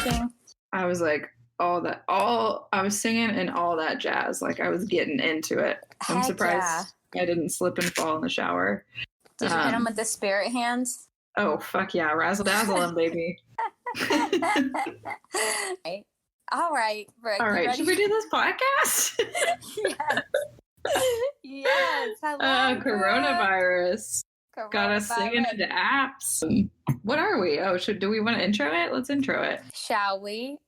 watching? I was like, I was singing and all that jazz. Like, I was getting into it. I'm Heck surprised I didn't slip and fall in the shower. Did you hit him with the spirit hands? Oh, fuck yeah. Razzle dazzle him, baby. All right, Brooke. All right. Should we do this podcast? Yes. Yes. Hello, coronavirus. Got us singing into apps. What are we? Oh, do we want to intro it? Let's intro it. Shall we?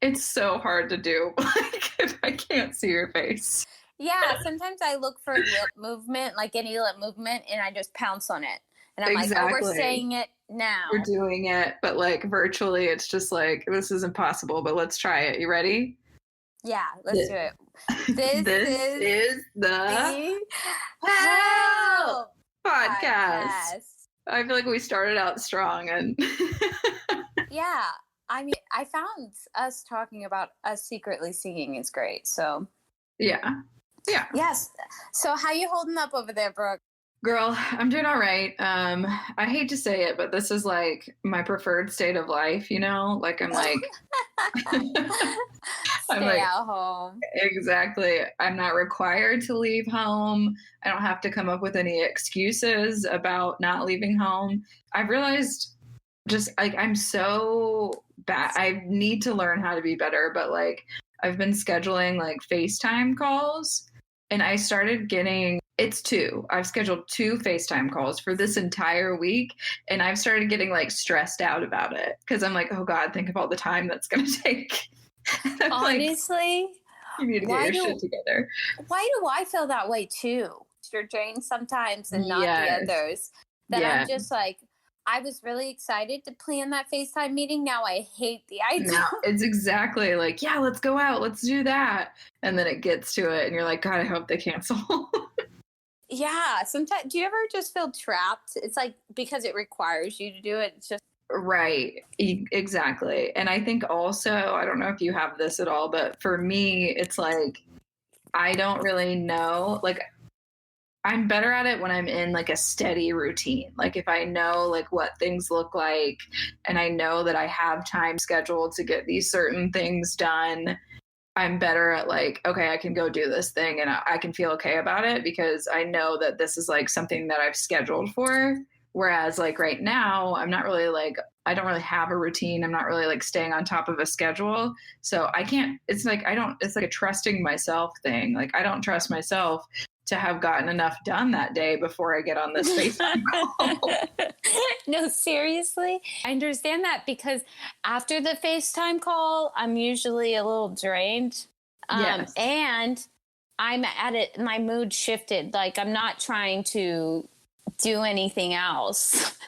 It's so hard to do. Like, I can't see your face. Yeah, sometimes I look for lip movement, like any lip movement, and I just pounce on it. And I'm like, oh, we're saying it now. We're doing it, but like virtually, it's just like, this is impossible, but let's try it. You ready? Yeah, let's do it. This is the Help Podcast. I feel like we started out strong and yeah. I mean, I found us talking about us secretly singing is great. So yeah. Yes. So how you holding up over there, Brooke? Girl, I'm doing all right. I hate to say it, but this is like my preferred state of life, you know? Like, I'm like... Stay at home. Exactly. I'm not required to leave home. I don't have to come up with any excuses about not leaving home. I've realized just, like, I'm so bad. I need to learn how to be better, but, like, I've been scheduling, like, FaceTime calls, and I started getting... It's 2. I've scheduled 2 FaceTime calls for this entire week, and I've started getting like stressed out about it because I'm like, oh God, think of all the time that's going to take. Honestly, like, you need to get your shit together. Why do I feel that way too? You're drained sometimes and not the others. That I'm just like, I was really excited to plan that FaceTime meeting. Now I hate the idea. No, it's exactly like, yeah, let's go out. Let's do that. And then it gets to it and you're like, God, I hope they cancel. Yeah, sometimes. Do you ever just feel trapped? It's like because it requires you to do it. It's just right. Exactly. And I think also, I don't know if you have this at all, but for me, it's like I don't really know. Like, I'm better at it when I'm in like a steady routine. Like if I know like what things look like, and I know that I have time scheduled to get these certain things done. I'm better at like, okay, I can go do this thing and I can feel okay about it because I know that this is like something that I've scheduled for. Whereas like right now, I'm not really like, I don't really have a routine. I'm not really like staying on top of a schedule. So I can't, it's like a trusting myself thing. Like I don't trust myself to have gotten enough done that day before I get on this FaceTime call. No, seriously. I understand that because after the FaceTime call, I'm usually a little drained. Yes. And I'm at it, my mood shifted. Like I'm not trying to do anything else.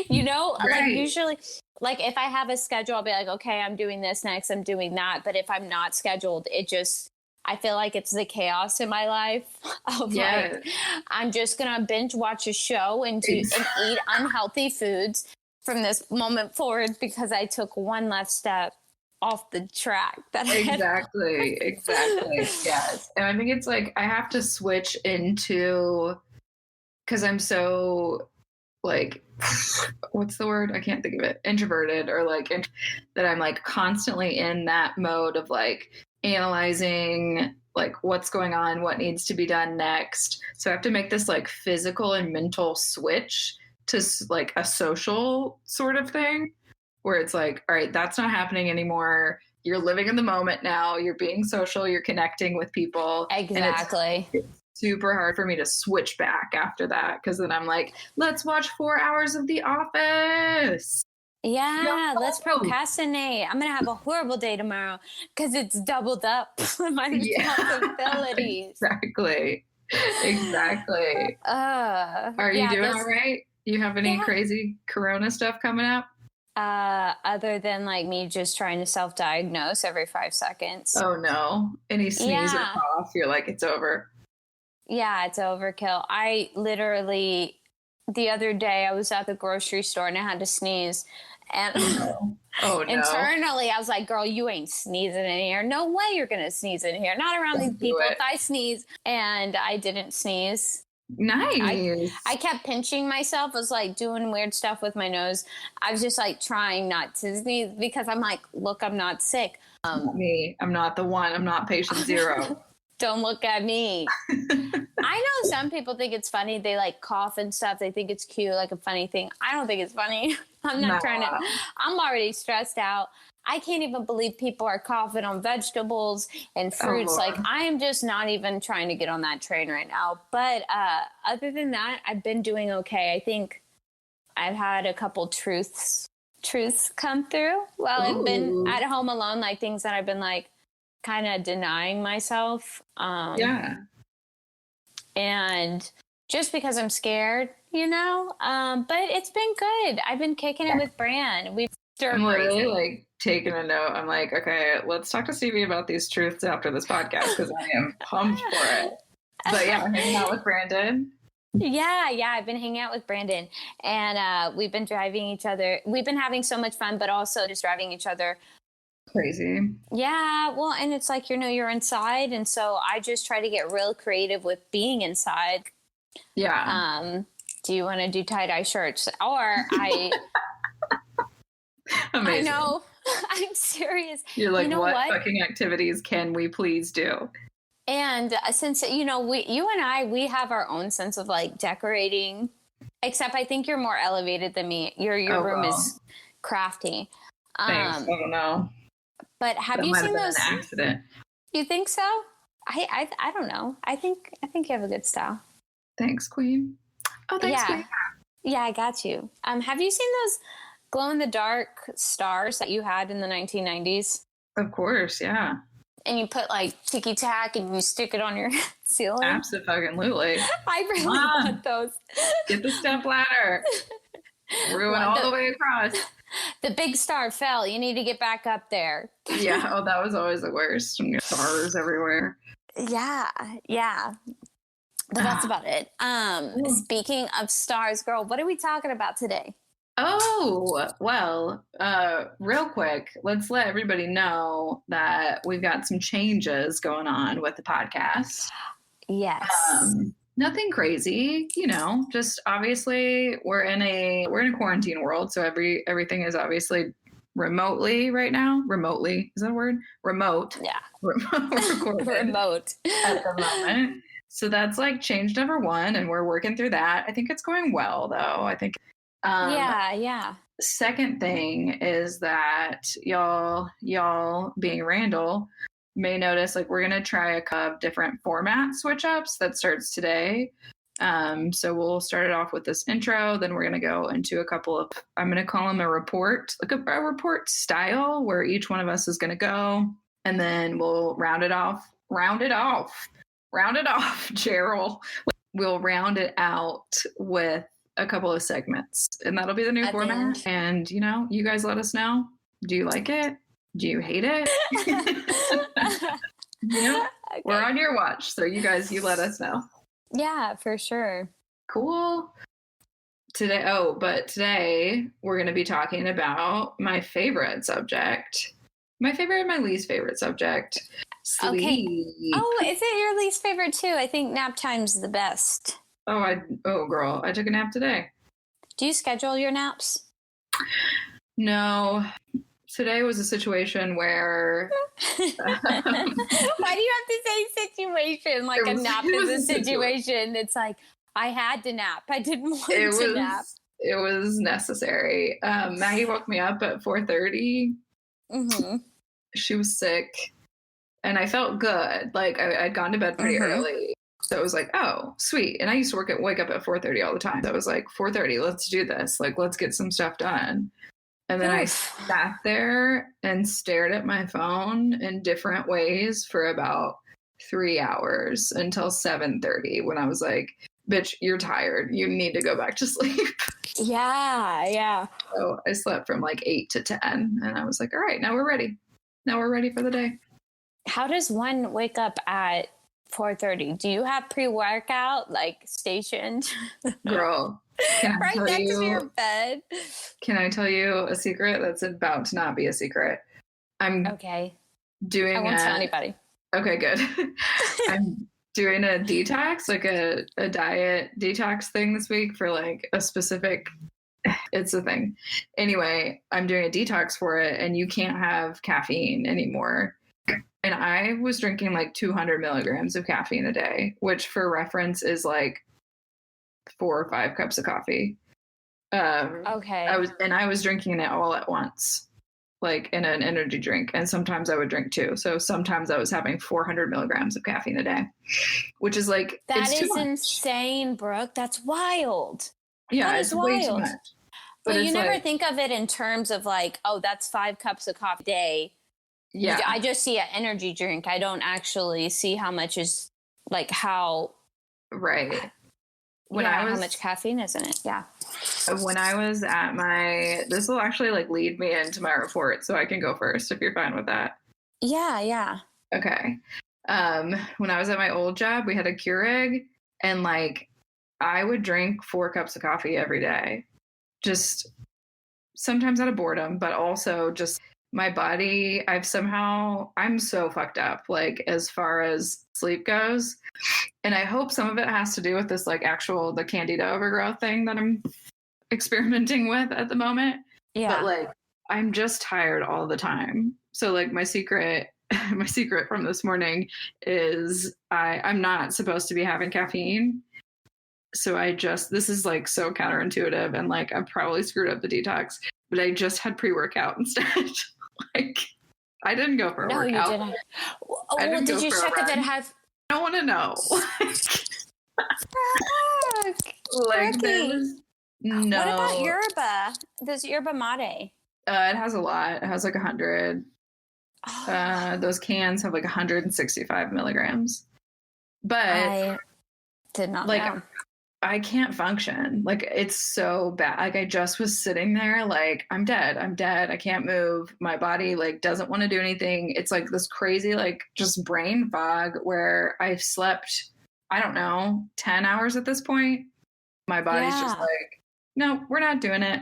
You know, right. Like usually, like if I have a schedule, I'll be like, okay, I'm doing this next, I'm doing that. But if I'm not scheduled, I feel like it's the chaos in my life of like, I'm just going to binge watch a show and eat unhealthy foods from this moment forward because I took one left step off the track. Exactly. Yes. And I think it's like, I have to switch into, cause I'm so like, what's the word? I can't think of it. Introverted or like that I'm like constantly in that mode of like, analyzing like what's going on, what needs to be done next. So I have to make this like physical and mental switch to like a social sort of thing where it's like, all right, that's not happening anymore. You're living in the moment now. You're being social. You're connecting with people. Exactly. And it's super hard for me to switch back after that because then I'm like, let's watch 4 hours of The Office. Yeah, let's procrastinate. I'm going to have a horrible day tomorrow because it's doubled up my responsibilities. Exactly. Are you doing all right? You have any crazy corona stuff coming up? Other than like me just trying to self-diagnose every 5 seconds. Oh no. Any sneeze or cough, you're like, it's over. Yeah, it's overkill. I literally, the other day I was at the grocery store and I had to sneeze. And internally, I was like, girl, you ain't sneezing in here. No way you're going to sneeze in here. Not around these people. If I sneeze and I didn't sneeze. Nice. I kept pinching myself. I was like doing weird stuff with my nose. I was just like trying not to sneeze because I'm like, look, I'm not sick. Not me. I'm not the one. I'm not patient zero. Don't look at me. I know some people think it's funny. They like cough and stuff. They think it's cute, like a funny thing. I don't think it's funny. I'm not trying to. I'm already stressed out. I can't even believe people are coughing on vegetables and fruits. Like, I am just not even trying to get on that train right now. But other than that, I've been doing okay. I think I've had a couple truths come through while I've been at home alone, like things that I've been like kind of denying myself. Yeah. And just because I'm scared, you know, but it's been good. I've been kicking it with Bran. I'm literally like taking a note. I'm like, okay, let's talk to Stevie about these truths after this podcast because I am pumped for it. But yeah, hanging out with Brandon. Yeah, I've been hanging out with Brandon, and we've been driving each other. We've been having so much fun, but also just driving each other crazy. Yeah, well, and it's like, you know, you're inside, and so I just try to get real creative with being inside. Yeah. Do you want to do tie-dye shirts? Or I Amazing. I know. I'm serious. You're like, you know what fucking activities can we please do? And since, you know, you and I, we have our own sense of like decorating, except I think you're more elevated than me. Your room is crafty. Thanks. I don't know. But have you seen those? An accident. You think so? I don't know. I think you have a good style. Thanks, Queen. Oh, thanks, Queen. Yeah, I got you. Have you seen those glow in the dark stars that you had in the 1990s? Of course, yeah. And you put like ticky tack and you stick it on your ceiling? Absolutely. I really want those. Get the step ladder. Ruin all the way across. The big star fell. You need to get back up there. Yeah. Oh, that was always the worst. Stars everywhere. Yeah. But that's about it. Speaking of stars, girl, what are we talking about today? Oh, well, real quick, let's let everybody know that we've got some changes going on with the podcast. Yes. Nothing crazy, you know, just obviously we're in a quarantine world. So everything is obviously remotely right now. Remotely. Is that a word? Remote. Yeah. Remote at the moment. So that's like change number one. And we're working through that. I think it's going well though. I think. Yeah. Second thing is that y'all being Randall may notice like we're going to try a couple of different format switch ups that starts today. So we'll start it off with this intro, then we're going to go into a couple of, I'm going to call them a report, like a report style where each one of us is going to go, and then we'll round it off, Gerald. We'll round it out with a couple of segments, and that'll be the new format. And, you know, you guys let us know. Do you like it? Do you hate it? You know, okay. We're on your watch. So you let us know. Yeah, for sure. Cool. Today we're going to be talking about my favorite subject. My favorite and my least favorite subject. Sleep. Okay. Oh, is it your least favorite too? I think nap time's the best. Oh, girl, I took a nap today. Do you schedule your naps? No. Today was a situation where... Why do you have to say situation? Like a nap is a situation. It's like, I had to nap. I didn't want to nap. It was necessary. Maggie woke me up at 4:30. Mm-hmm. She was sick. And I felt good. Like, I'd gone to bed pretty early. So it was like, oh, sweet. And I used to wake up at 4:30 all the time. So I was like, 4:30, let's do this. Like, let's get some stuff done. And then I sat there and stared at my phone in different ways for about 3 hours until 7:30 when I was like, bitch, you're tired. You need to go back to sleep. Yeah. So I slept from like 8 to 10. And I was like, all right, now we're ready. Now we're ready for the day. How does one wake up at 4:30? Do you have pre-workout like stationed? Girl. Right next to your bed. Can I tell you a secret that's about to not be a secret? I'm okay. Doing. I won't tell anybody. Okay, good. doing a detox, like a diet detox thing this week for like a specific, it's a thing. Anyway, I'm doing a detox for it, and you can't have caffeine anymore. And I was drinking like 200 milligrams of caffeine a day, which for reference is like 4 or 5 cups of coffee. Okay. I was drinking it all at once, like in an energy drink. And sometimes I would drink 2. So sometimes I was having 400 milligrams of caffeine a day, which is like, that is insane, Brooke. That's wild. Yeah, that it's is wild. Way too much. But you never think of it in terms of like, oh, that's 5 cups of coffee a day. Yeah. I just see an energy drink. I don't actually see how much is like how. Right. How much caffeine is in it. Yeah. When I was at this will actually like lead me into my report, so I can go first if you're fine with that. Yeah. Yeah. Okay. When I was at my old job, we had a Keurig, and like I would drink 4 cups of coffee every day. Just sometimes out of boredom, but also just my body, I'm so fucked up, like as far as sleep goes. And I hope some of it has to do with this, like the candida overgrowth thing that I'm experimenting with at the moment. Yeah. But like, I'm just tired all the time. So like my secret from this morning is I'm not supposed to be having caffeine. So this is like so counterintuitive, and like I probably screwed up the detox, but I just had pre-workout instead. Like I didn't go for a workout. You didn't. Oh, did you check if it has? I don't want to know. Like no. What about yerba? There's yerba mate. It has a lot. It has like 100. Oh. Those cans have like 165 milligrams. But I did not know. I can't function. Like it's so bad. Like I just was sitting there like I'm dead. I can't move. My body like doesn't want to do anything. It's like this crazy like just brain fog where I've slept, I don't know, 10 hours at this point. My body's just like, no, we're not doing it.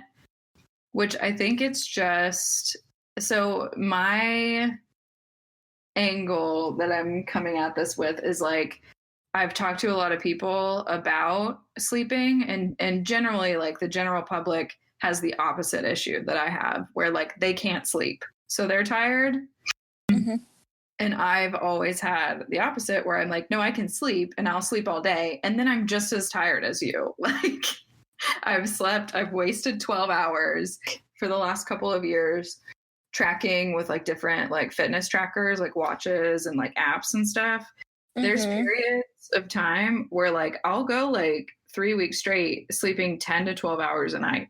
Which I think it's just, so my angle that I'm coming at this with is like, I've talked to a lot of people about sleeping, and generally like the general public has the opposite issue that I have, where like they can't sleep. So they're tired. Mm-hmm. And I've always had the opposite, where I'm like, no, I can sleep and I'll sleep all day. And then I'm just as tired as you. Like I've wasted 12 hours for the last couple of years tracking with like different like fitness trackers, like watches and like apps and stuff. Mm-hmm. There's periods of time where like I'll go like 3 weeks straight sleeping 10 to 12 hours a night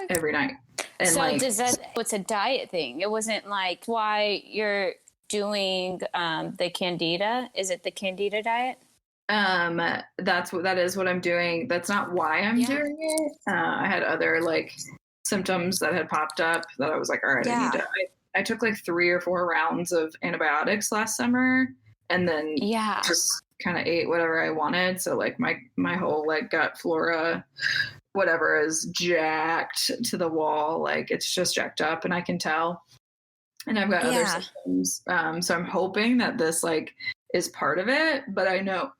every night. And so like, what's a diet thing? It wasn't like why you're doing the candida. Is it the candida diet? That is what I'm doing. That's not why I'm doing it. I had other like symptoms that had popped up that I was like, all right, I took like 3 or 4 rounds of antibiotics last summer. And then just kind of ate whatever I wanted. So like my whole like gut flora, whatever, is jacked to the wall. Like it's just jacked up, and I can tell. And I've got other symptoms. So I'm hoping that this like is part of it. But I know.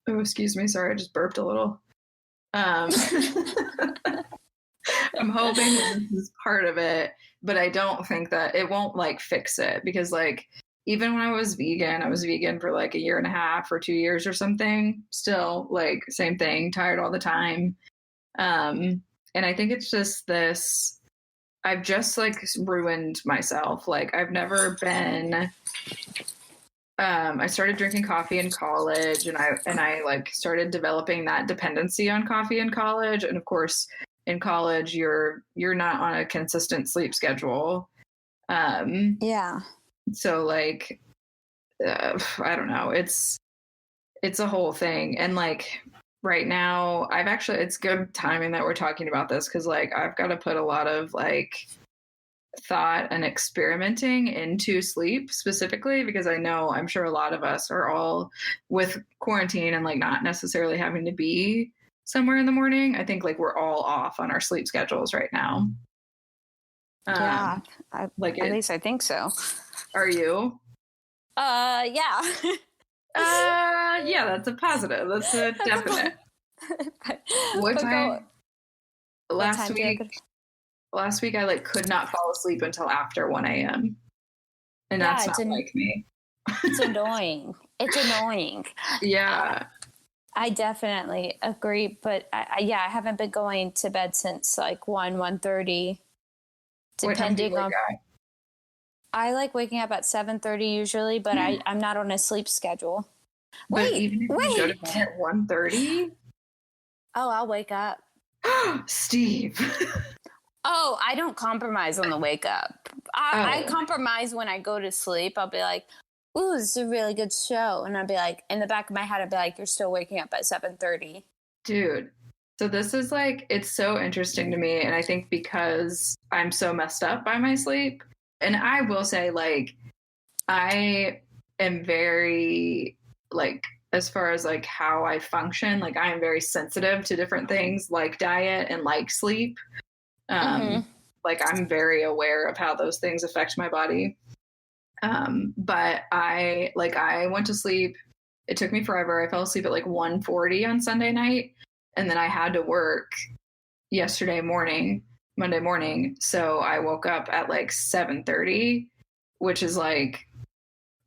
Oh, excuse me. Sorry, I just burped a little. I'm hoping that this is part of it, but I don't think that it won't like fix it, because like. Even when I was vegan for like 1.5 years or 2 years or something, still like same thing, tired all the time. And I think it's just this, I've just like ruined myself. Like I've never been, I started drinking coffee in college, and I like started developing that dependency on coffee in college. And of course in college, you're not on a consistent sleep schedule. So like, I don't know. It's a whole thing. And like right now it's good timing that we're talking about this, because like I've got to put a lot of like thought and experimenting into sleep specifically, because I'm sure a lot of us are all with quarantine and like not necessarily having to be somewhere in the morning. I think like we're all off on our sleep schedules right now. At least I think so. Are you? Yeah. Yeah, that's a positive. That's a definite. What time? Last week I like could not fall asleep until after 1 a.m. And that's not like me. It's annoying. It's annoying. Yeah. I definitely agree, but I haven't been going to bed since like 1:30. Depending on. I like waking up at 7:30 usually, but I'm not on a sleep schedule. But even if you go to bed at 1:30? Oh, I'll wake up. Steve. Oh, I don't compromise on the wake up. I compromise when I go to sleep. I'll be like, ooh, this is a really good show. And I'll be like, in the back of my head, I'll be like, you're still waking up at 7:30. Dude. So this is like, it's so interesting to me. And I think because I'm so messed up by my sleep, and I will say, like, I am very, like, as far as like how I function, like I am very sensitive to different things like diet and like sleep. Like I'm very aware of how those things affect my body. But I went to sleep. It took me forever. I fell asleep at like 1:40 on Sunday night. And then I had to work Monday morning. So I woke up at like 7:30, which is like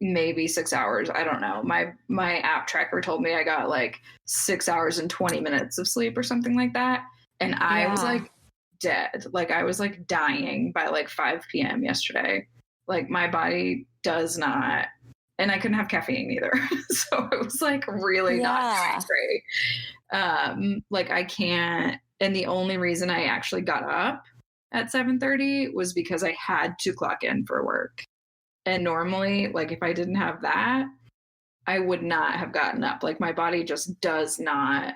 maybe 6 hours. I don't know. My app tracker told me I got like 6 hours and 20 minutes of sleep or something like that. And I was like dead. Like I was like dying by like 5 p.m. yesterday. Like my body does not, and I couldn't have caffeine either. So it was like really not great. Like I can't, and the only reason I actually got up at 7:30 was because I had to clock in for work. And normally, like if I didn't have that, I would not have gotten up. Like my body just does not.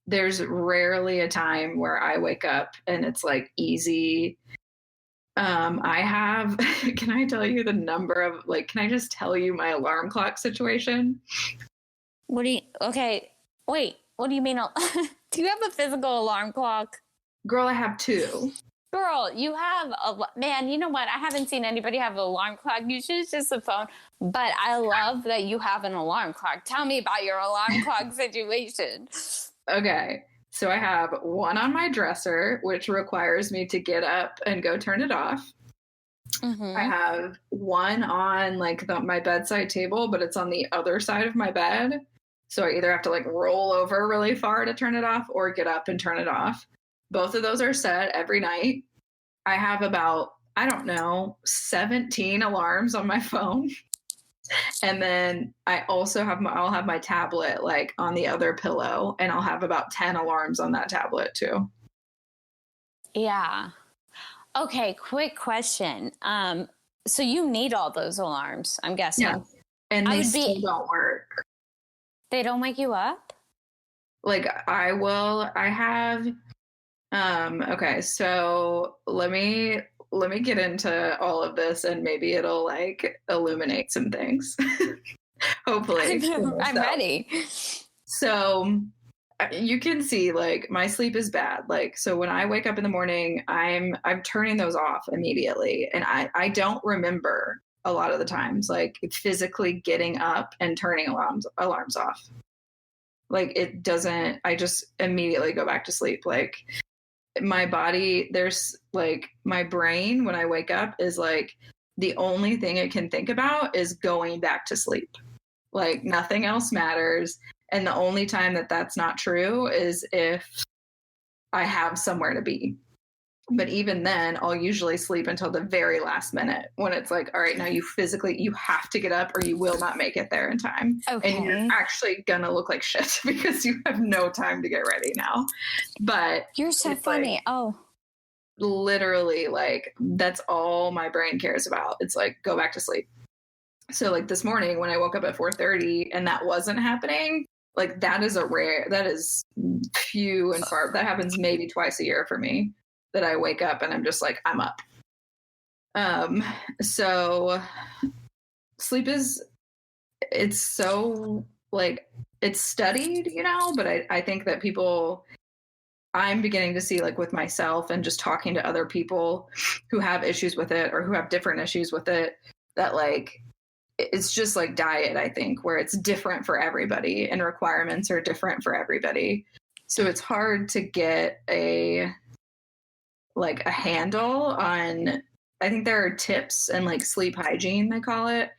There's rarely a time where I wake up and it's like easy. I have, can I tell you the number of, like, can I just tell you my alarm clock situation? Okay, wait, what do you mean? Do you have a physical alarm clock? Girl, I have 2. Girl, you have man, you know what? I haven't seen anybody have an alarm clock. Usually it's just a phone, but I love that you have an alarm clock. Tell me about your alarm clock situation. Okay. So I have one on my dresser, which requires me to get up and go turn it off. I have one on like my bedside table, but it's on the other side of my bed. So I either have to like roll over really far to turn it off or get up and turn it off. Both of those are set every night. I have about, I don't know, 17 alarms on my phone. And then I also I'll have my tablet like on the other pillow, and I'll have about 10 alarms on that tablet too. Yeah. Okay, quick question. So you need all those alarms, I'm guessing. Yeah. And they still don't work. They don't wake you up? Like I have okay, so let me get into all of this and maybe it'll like illuminate some things. Hopefully. I'm ready. So you can see like my sleep is bad. Like, so when I wake up in the morning, I'm turning those off immediately. And I don't remember a lot of the times, like physically getting up and turning alarms off. Like it doesn't, I just immediately go back to sleep. Like my body, there's like my brain when I wake up is like the only thing it can think about is going back to sleep. Like nothing else matters. And the only time that that's not true is if I have somewhere to be. But even then, I'll usually sleep until the very last minute when it's like, all right, now you have to get up or you will not make it there in time. Okay. And you're actually going to look like shit because you have no time to get ready now. But you're so funny. Like, literally, like, that's all my brain cares about. It's like, go back to sleep. So like this morning when I woke up at 4:30 and that wasn't happening, like that is few and far. That happens maybe twice a year for me. That I wake up and I'm just like, I'm up. So sleep it's so like, it's studied, you know, but I think that I'm beginning to see like with myself and just talking to other people who have issues with it or who have different issues with it, that like it's just like diet, I think, where it's different for everybody and requirements are different for everybody. So it's hard to get a handle on. I think there are tips and like sleep hygiene, they call it,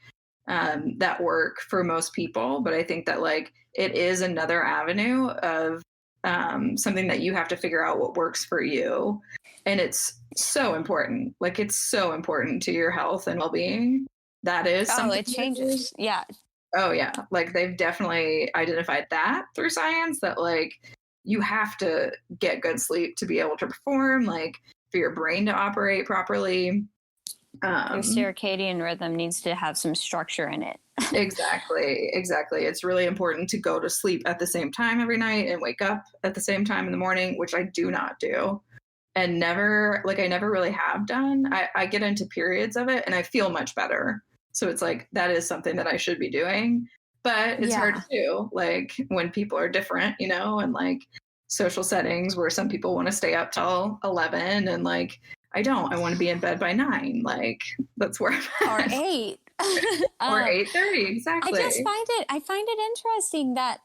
that work for most people. But I think that like it is another avenue of something that you have to figure out what works for you. And it's so important. Like it's so important to your health and well-being. That is something. It changes. Yeah. Oh yeah. Like they've definitely identified that through science, that like you have to get good sleep to be able to perform, like for your brain to operate properly. Your circadian rhythm needs to have some structure in it. Exactly. It's really important to go to sleep at the same time every night and wake up at the same time in the morning, which I do not do. And I never really have done. I get into periods of it and I feel much better. So it's like, that is something that I should be doing, but it's hard to do. Like when people are different, you know, and like social settings where some people want to stay up till 11 and like, I want to be in bed by 9. Like that's where or 8 or 8:30. Exactly. I find it interesting that,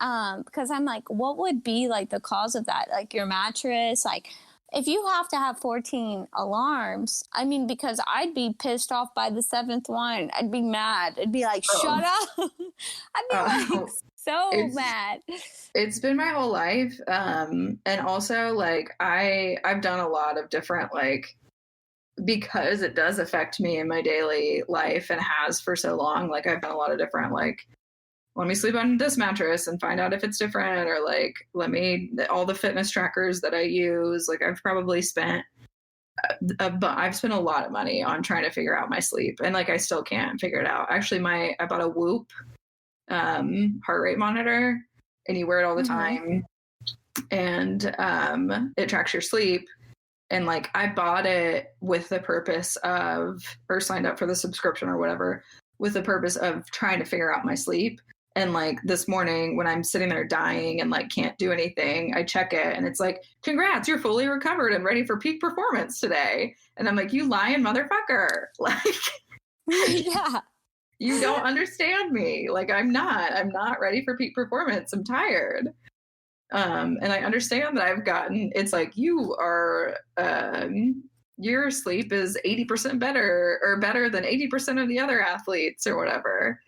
because I'm like, what would be like the cause of that? Like your mattress, like if you have to have 14 alarms, I mean, because I'd be pissed off by the 7th one. I'd be mad. I'd be like, shut up. I'd be like so mad. It's been my whole life. And also like I've done a lot of different, like, because it does affect me in my daily life and has for so long. Like I've done a lot of different, like, let me sleep on this mattress and find out if it's different, or like, all the fitness trackers that I use. Like I've probably spent, I've spent a lot of money on trying to figure out my sleep, and like, I still can't figure it out. Actually, I bought a Whoop, heart rate monitor, and you wear it all the time, and, it tracks your sleep. And like, I bought it with the purpose of, or signed up for the subscription or whatever, with the purpose of trying to figure out my sleep. And like this morning when I'm sitting there dying and like can't do anything, I check it and it's like, congrats, you're fully recovered and ready for peak performance today. And I'm like, you lying motherfucker. Like, yeah, you don't understand me. Like, I'm not ready for peak performance. I'm tired. And I understand that it's like, you are, your sleep is 80% better, or better than 80% of the other athletes or whatever.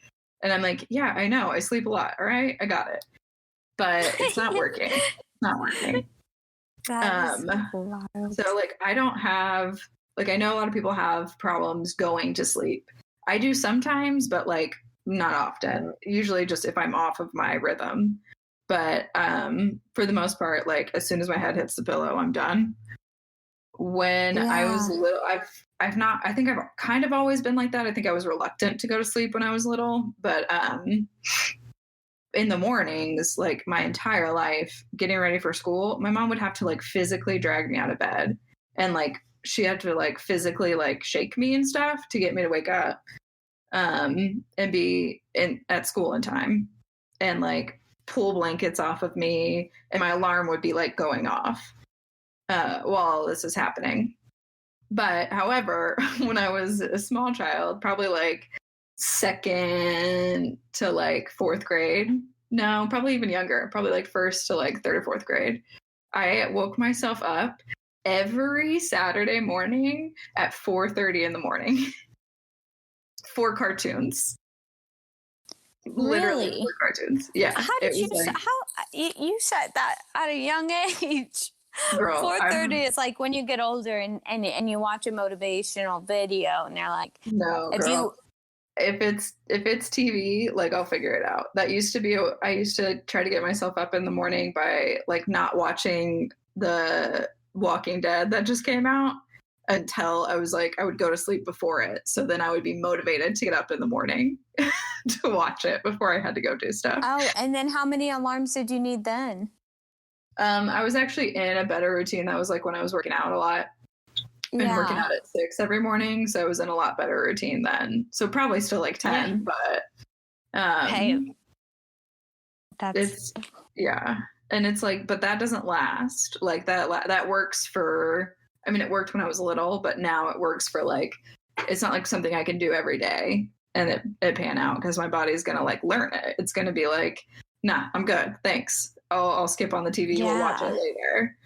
And I'm like, yeah, I know, I sleep a lot. All right, I got it. But it's not working. It's not working. So like, I don't have, like, I know a lot of people have problems going to sleep. I do sometimes, but like not often. Usually just if I'm off of my rhythm. But for the most part, like as soon as my head hits the pillow, I'm done. When I was little, I think I've kind of always been like that. I think I was reluctant to go to sleep when I was little, but in the mornings, like my entire life, getting ready for school, my mom would have to like physically drag me out of bed, and like she had to like physically like shake me and stuff to get me to wake up and be at school in time, and like pull blankets off of me, and my alarm would be like going off while this is happening. But however, when I was a small child, probably like 2nd to like 4th grade, no, probably even younger, probably like 1st to like 3rd or 4th grade, I woke myself up every Saturday morning at 4:30 in the morning for cartoons. Literally for cartoons. Yeah. How did you you said that at a young age? Girl, 4:30 is like when you get older and you watch a motivational video and they're like, no, girl. If it's TV, like I'll figure it out. That used to be, I used to try to get myself up in the morning by like not watching the Walking Dead that just came out until I was like, I would go to sleep before it. So then I would be motivated to get up in the morning to watch it before I had to go do stuff. Oh, and then how many alarms did you need then? I was actually in a better routine. That was like when I was working out a lot and working out at 6 every morning. So I was in a lot better routine then. So probably still like 10, but hey, it's and it's like, but that doesn't last. Like that works for, I mean, it worked when I was little, but now it works for like, it's not like something I can do every day. and it pan out, because my body's going to like learn it. It's going to be like, nah, I'm good. Thanks. I'll skip on the TV. We'll watch it later.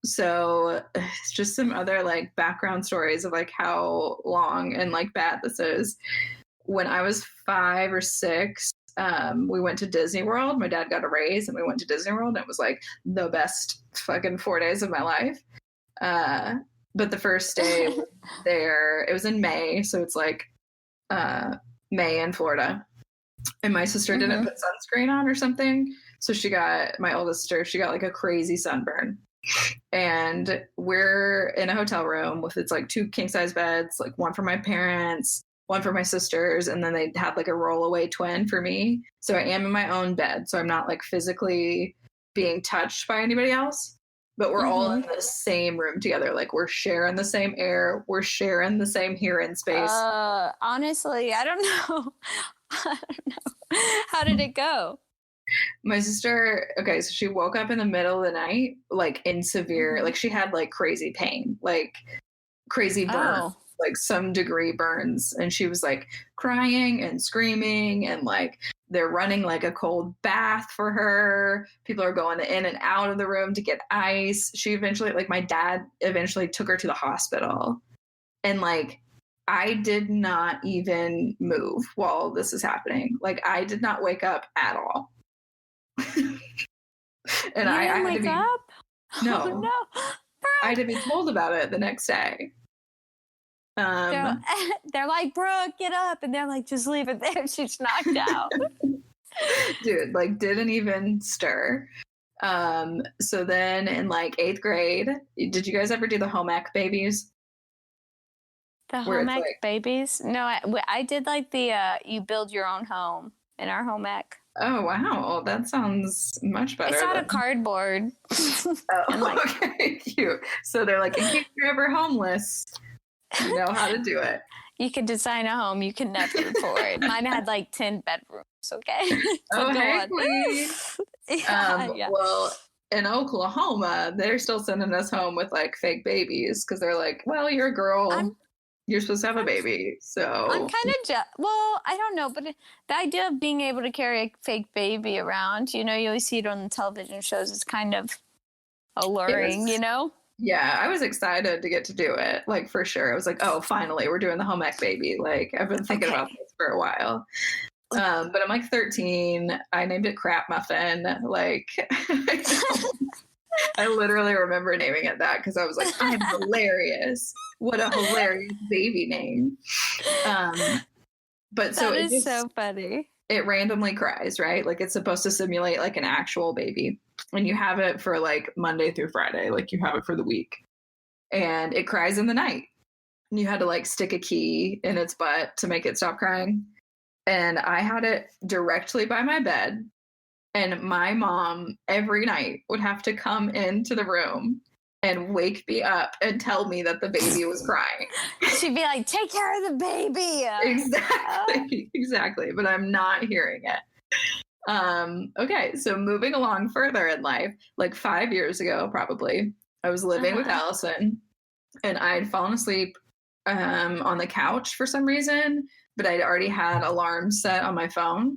So it's just some other like background stories of like how long and like bad this is. When I was 5 or 6, we went to Disney World. My dad got a raise and we went to Disney World. And it was like the best fucking 4 days of my life. But the first day there, it was in May. So it's like May in Florida. And my sister didn't put sunscreen on or something. So my oldest sister, she got like a crazy sunburn. And we're in a hotel room with, it's like 2 king size beds, like one for my parents, one for my sisters, and then they had like a rollaway twin for me. So I am in my own bed, so I'm not like physically being touched by anybody else, but we're all in the same room together. Like we're sharing the same air, we're sharing the same hearing space. Honestly, I don't know. How did it go? My sister, okay, so she woke up in the middle of the night, like in severe, like she had like crazy pain, like crazy burns, like some degree burns. And she was like crying and screaming, and like they're running like a cold bath for her. People are going in and out of the room to get ice. She eventually, like my dad eventually took her to the hospital. And like, I did not even move while this is happening. Like I did not wake up at all. And I had wake to be up? no, oh, no. I had to be told about it the next day. They're like, Brooke, get up, and they're like, just leave it there. She's knocked out. Dude, like didn't even stir. So then in like 8th grade, did you guys ever do the home ec babies? The home ec babies? No, I did like the you build your own home in our home ec. Oh, wow. That sounds much better. It's out of cardboard. Okay, cute. So they're like, in case you're ever homeless, you know how to do it. You can design a home you can never afford. Mine had like 10 bedrooms, okay? So hey, please. Well, in Oklahoma, they're still sending us home with like fake babies because they're like, well, you're a girl. You're supposed to have a baby. So I'm kind of well, I don't know, but the idea of being able to carry a fake baby around, you always see it on the television shows. It's kind of alluring, Yeah, I was excited to get to do it, like for sure. I was like, oh, finally, we're doing the home ec baby. Like I've been thinking about this for a while. But I'm like 13. I named it Crap Muffin. Like I literally remember naming it that because I was like, I'm hilarious. What a hilarious baby name. But so that is so funny. It randomly cries, right? Like it's supposed to simulate like an actual baby. And you have it for like Monday through Friday. Like you have it for the week. And it cries in the night. And you had to like stick a key in its butt to make it stop crying. And I had it directly by my bed. And my mom every night would have to come into the room and wake me up and tell me that the baby was crying. She'd be like, take care of the baby. Exactly. But I'm not hearing it. Okay. So moving along further in life, like 5 years ago, probably, I was living with Allison and I'd fallen asleep on the couch for some reason, but I'd already had alarms set on my phone.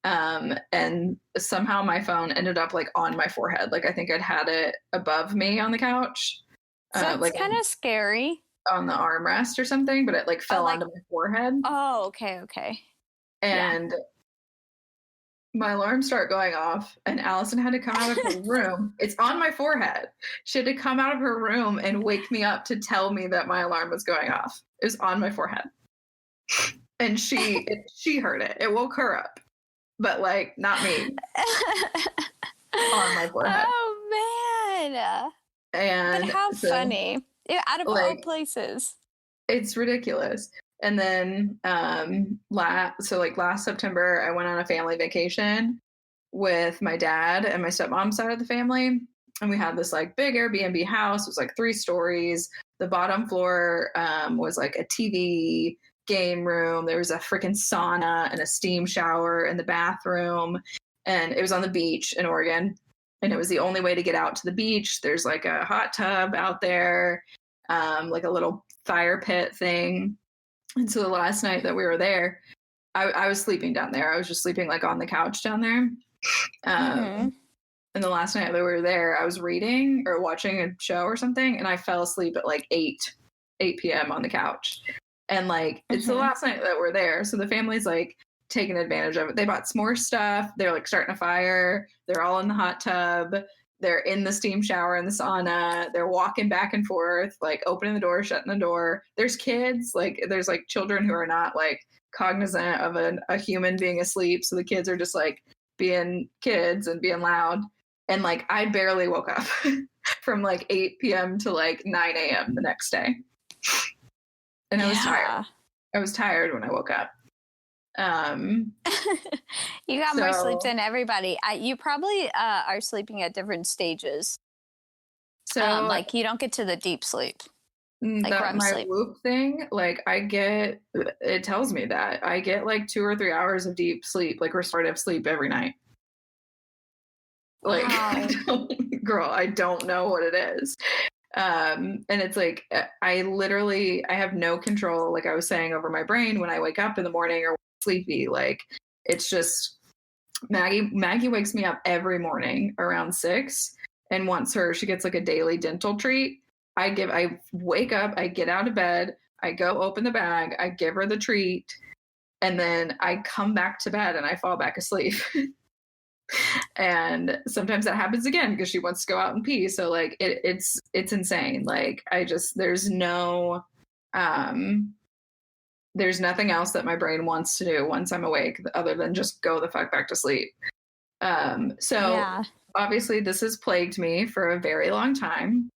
And somehow my phone ended up like on my forehead. Like I think I'd had it above me on the couch. So it's like kind of scary. On the armrest or something, but it like fell onto my forehead. Oh, okay. And my alarm started going off and Allison had to come out of her room. It's on my forehead. She had to come out of her room and wake me up to tell me that my alarm was going off. It was on my forehead. And she heard it. It woke her up. But like not me. On my forehead. Oh man. And but how funny. Yeah, out of all places. It's ridiculous. And then last September I went on a family vacation with my dad and my stepmom's side of the family. And we had this like big Airbnb house. It was like 3 stories. The bottom floor was like a TV game room. There was a freaking sauna and a steam shower in the bathroom, and it was on the beach in Oregon, and it was the only way to get out to the beach. There's like a hot tub out there, like a little fire pit thing, And so the last night that we were there, I was sleeping down there. I was just sleeping like on the couch down there. And the last night that we were there, I was reading or watching a show or something, and I fell asleep at like 8 p.m. on the couch. And like, it's the last night that we're there. So the family's like taking advantage of it. They bought some more stuff. They're like starting a fire. They're all in the hot tub. They're in the steam shower and the sauna. They're walking back and forth, like opening the door, shutting the door. There's kids, like there's like children who are not like cognizant of a human being asleep. So the kids are just like being kids and being loud. And like, I barely woke up from like 8 p.m. to like 9 a.m. the next day. And I was tired. I was tired when I woke up. You got more sleep than everybody. You probably are sleeping at different stages. So like you don't get to the deep sleep. Like that my sleep. Whoop thing, like it tells me that I get like 2 or 3 hours of deep sleep, like restorative sleep every night. Like, wow. I don't know what it is. And it's like, I have no control, like I was saying, over my brain when I wake up in the morning or sleepy. Like, it's just Maggie wakes me up every morning around 6 and wants she gets like a daily dental treat. I wake up, I get out of bed, I go open the bag, I give her the treat, and then I come back to bed and I fall back asleep. And sometimes that happens again because she wants to go out and pee. So like it's insane. Like there's nothing else that my brain wants to do once I'm awake other than just go the fuck back to sleep. Obviously this has plagued me for a very long time.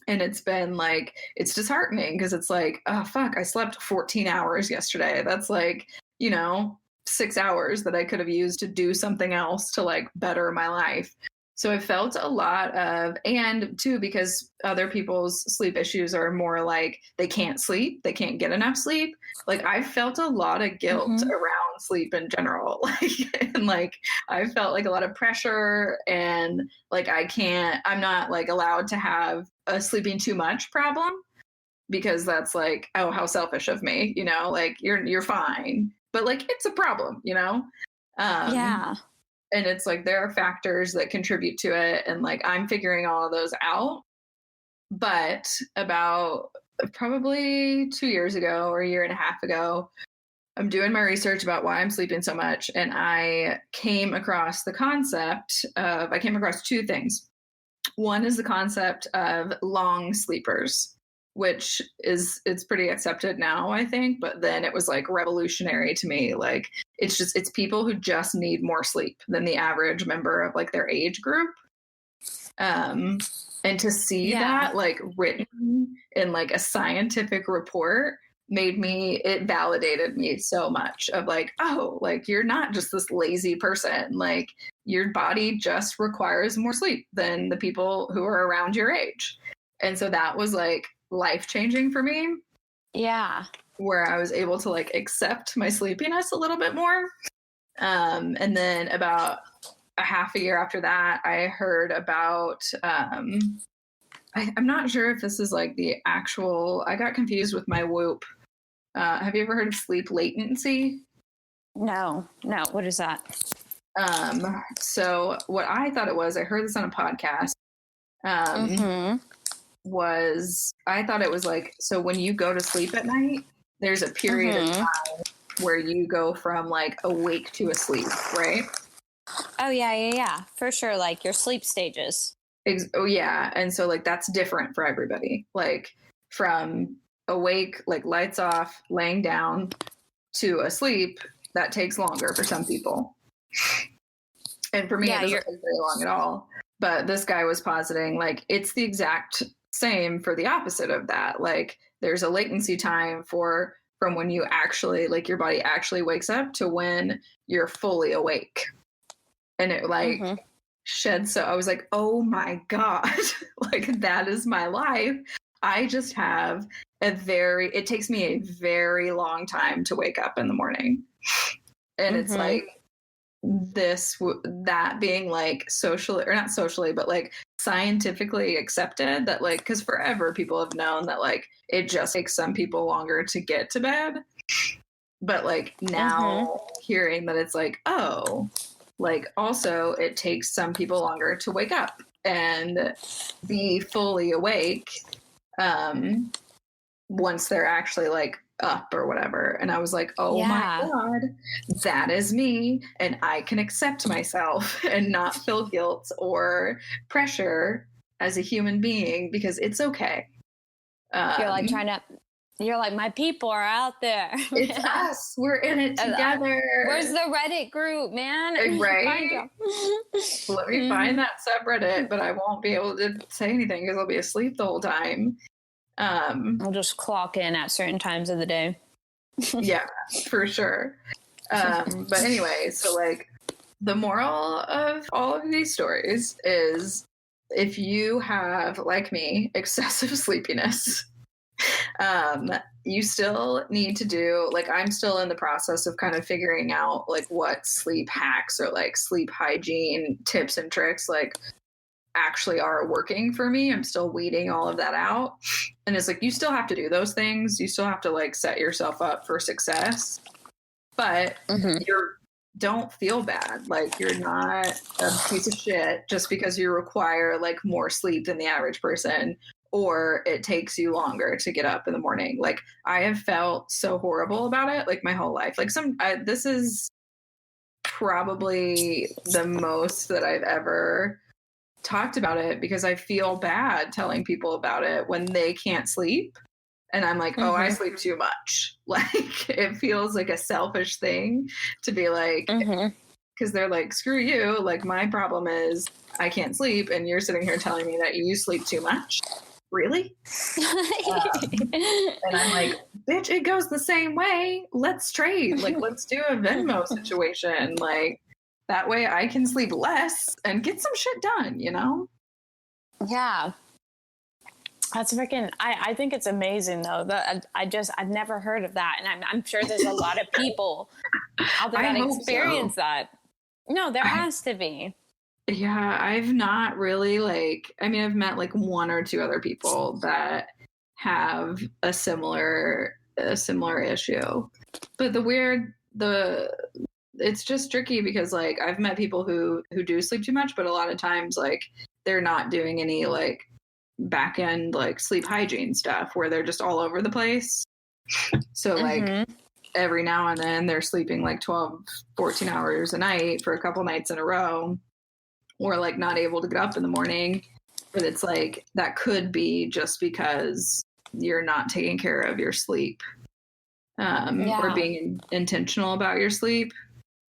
And it's been like, it's disheartening because it's like, oh fuck, I slept 14 hours yesterday. That's like, 6 hours that I could have used to do something else to like better my life. So I felt a lot of, and too, because other people's sleep issues are more like they can't sleep, they can't get enough sleep. Like I felt a lot of guilt around sleep in general. Like I felt like a lot of pressure and like I'm not like allowed to have a sleeping too much problem because that's like, oh, how selfish of me, like you're fine. But like, it's a problem, Yeah. And it's like, there are factors that contribute to it. And like, I'm figuring all of those out. But about probably 2 years ago or a year and a half ago, I'm doing my research about why I'm sleeping so much. And I came across two things. One is the concept of long sleepers, which it's pretty accepted now, I think. But then it was like revolutionary to me. Like it's people who just need more sleep than the average member of like their age group. And to see that like written in like a scientific report it validated me so much of like, oh, like you're not just this lazy person. Like your body just requires more sleep than the people who are around your age. And so that was like life-changing for me. Yeah. Where I was able to like accept my sleepiness a little bit more. And then about a half a year after that, I heard about, I'm not sure if this is like the actual, I got confused with my Whoop. Have you ever heard of sleep latency? No. What is that? So what I thought it was, I heard this on a podcast. I thought it was like, so when you go to sleep at night, there's a period of time where you go from like awake to asleep, right? Oh yeah, for sure. Like your sleep stages. Oh yeah, and so like that's different for everybody. Like from awake, like lights off, laying down, to asleep, that takes longer for some people. And for me, it doesn't take very long at all. But this guy was positing like it's the exact same for the opposite of that. Like there's a latency time from when you actually, like your body actually wakes up to when you're fully awake. And it like shed. So I was like, oh my God, like that is my life. I just have it takes me a very long time to wake up in the morning. And it's like that being like socially, or not socially, but like scientifically accepted that like, because forever people have known that like it just takes some people longer to get to bed. But like now hearing that it's like, oh, like also it takes some people longer to wake up and be fully awake once they're actually like up or whatever. And I was like, oh my God, that is me. And I can accept myself and not feel guilt or pressure as a human being because it's okay. You're like, my people are out there. It's us. We're in it together. Where's the Reddit group, man? Right? Let me find that subreddit, but I won't be able to say anything because I'll be asleep the whole time. I'll just clock in at certain times of the day. Yeah, for sure. But anyway, so like the moral of all of these stories is if you have, like me, excessive sleepiness, you still need to do, like, I'm still in the process of kind of figuring out like what sleep hacks or like sleep hygiene tips and tricks like actually are working for me. I'm still weeding all of that out. And it's like, you still have to do those things. You still have to like set yourself up for success, but don't feel bad. Like you're not a piece of shit just because you require like more sleep than the average person, or it takes you longer to get up in the morning. Like I have felt so horrible about it like my whole life. Like this is probably the most that I've ever talked about it because I feel bad telling people about it when they can't sleep. And I'm like, oh, I sleep too much. Like it feels like a selfish thing to be like, because they're like, screw you. Like my problem is I can't sleep. And you're sitting here telling me that you sleep too much. Really? And I'm like, bitch, it goes the same way. Let's trade. Like, let's do a Venmo situation. Like, that way I can sleep less and get some shit done, you know? Yeah. That's freaking, I think it's amazing though. I've never heard of that. And I'm sure there's a lot of people out there that experience that. No, there has to be. Yeah, I've not really I've met like one or two other people that have a similar issue. But it's just tricky because like I've met people who do sleep too much, but a lot of times like they're not doing any like back end like sleep hygiene stuff where they're just all over the place. So like every now and then they're sleeping like 12, 14 hours a night for a couple nights in a row, or like not able to get up in the morning. But it's like that could be just because you're not taking care of your sleep or being intentional about your sleep.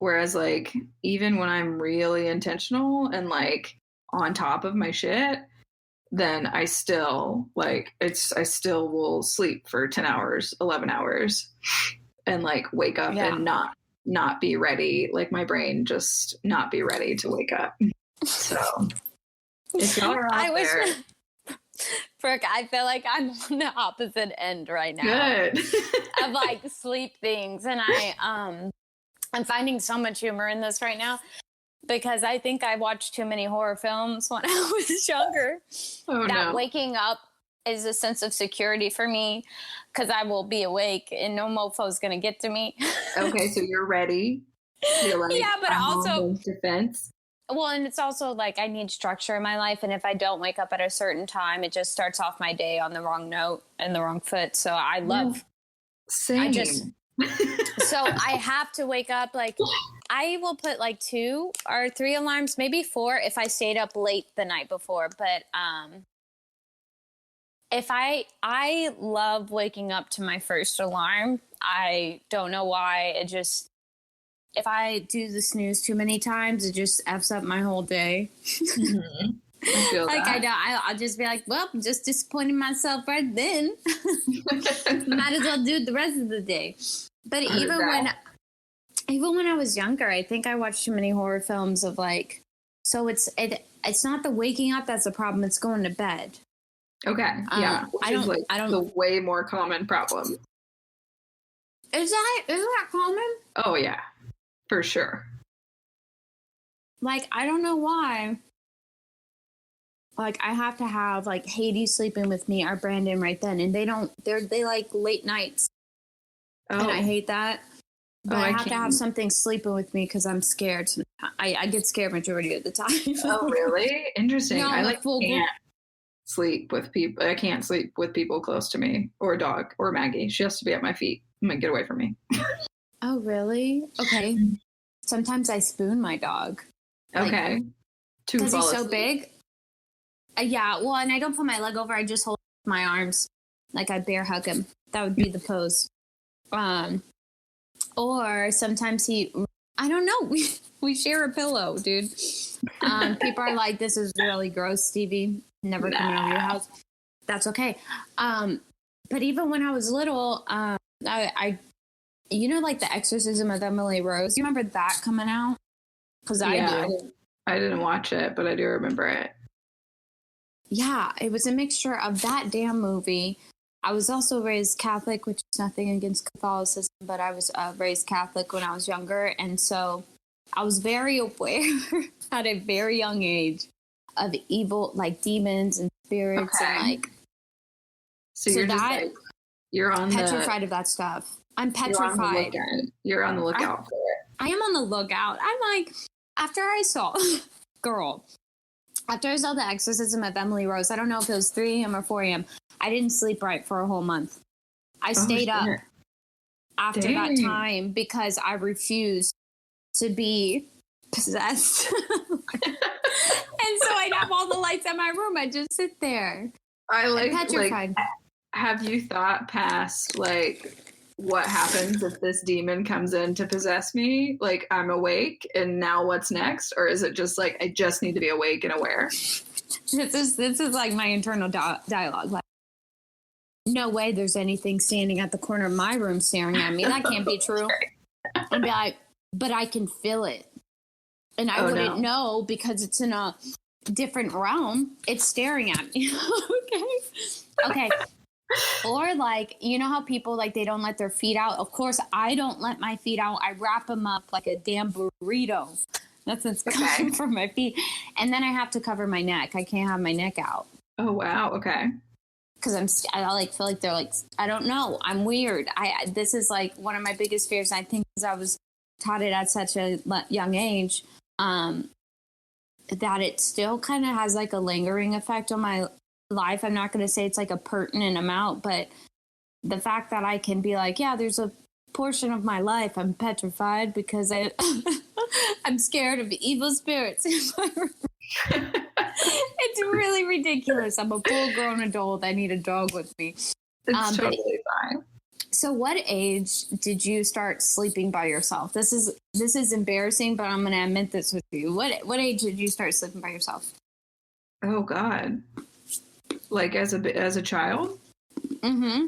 Whereas like even when I'm really intentional and like on top of my shit, then I still I still will sleep for 10 hours, 11 hours and like wake up and not be ready. Like my brain just not be ready to wake up. So if y'all are out there. Frick, I feel like I'm on the opposite end right now. Good. Of like sleep things. And I'm finding so much humor in this right now because I think I watched too many horror films when I was younger. Waking up is a sense of security for me because I will be awake and no mofo's going to get to me. Okay, so you're ready. You're like, yeah, but also defense. Well, and it's also like I need structure in my life. And if I don't wake up at a certain time, it just starts off my day on the wrong note and the wrong foot. So I love. Same. So I have to wake up. Like I will put like 2 or 3 alarms, maybe 4 if I stayed up late the night before. But if I love waking up to my first alarm. I don't know why. If I do the snooze too many times, it just F's up my whole day. I feel like that. I'll just be like, well, I'm just disappointing myself right then. Might as well do it the rest of the day. But even when I was younger, I think I watched too many horror films of like, so it's not the waking up that's the problem. It's going to bed. Okay. Yeah. Which is the way more common problem. Is that common? Oh yeah. For sure. Like, I don't know why. like I have to have like Haiti sleeping with me or Brandon right then, and they like late nights, and I hate that. But I have to have something sleeping with me because I'm scared. I get scared majority of the time. Oh, really? Interesting. No, I like can't sleep with people. I can't sleep with people close to me, or a dog, or Maggie. She has to be at my feet. I'm like, get away from me. Oh, really? Okay. Sometimes I spoon my dog. Okay. Because he's so big. Yeah. Well, and I don't put my leg over. I just hold my arms. Like I bear hug him. That would be the pose. Or sometimes I don't know. We share a pillow, dude. People are like, this is really gross, Stevie. Never coming over your house. That's okay. But even when I was little, I you know, like the Exorcism of Emily Rose. You remember that coming out? Because I do. I didn't watch it, but I do remember it. Yeah, it was a mixture of that damn movie. I was also raised Catholic, which is nothing against Catholicism, but I was raised Catholic when I was younger. And so I was very aware at a very young age of evil, like demons and spirits. And like, so you're just like, you're on petrified of that stuff. I'm petrified. You're on the lookout for it. I am on the lookout. I'm like, after I saw the Exorcism of Emily Rose, I don't know if it was 3 a.m. or 4 a.m. I didn't sleep right for a whole month. I stayed up after that time because I refused to be possessed. And so I'd have all the lights in my room. I'd just sit there. I'm petrified. Have you thought past, like, what happens if this demon comes in to possess me? Like, I'm awake and now what's next? Or is it just like, I just need to be awake and aware? This is like my internal dialogue. Like, no way there's anything standing at the corner of my room staring at me. That can't be true. And be like, but I can feel it. And I wouldn't know because it's in a different realm. It's staring at me. Okay. Or like, you know how people like they don't let their feet out? Of course, I don't let my feet out. I wrap them up like a damn burrito. That's what's coming from my feet. And then I have to cover my neck. I can't have my neck out. Oh, wow. Okay. Because I like feel like they're like, I don't know. I'm weird. This is like one of my biggest fears. I think because I was taught it at such a young age, that it still kind of has like a lingering effect on my life. I'm not going to say it's like a pertinent amount, but the fact that I can be like, yeah, there's a portion of my life I'm petrified because I'm scared of evil spirits. It's really ridiculous. I'm a full-grown adult. I need a dog with me. It's totally fine. So what age did you start sleeping by yourself? This is embarrassing, but I'm going to admit this with you. What age did you start sleeping by yourself? Oh, God. Like as a child? Mm-hmm.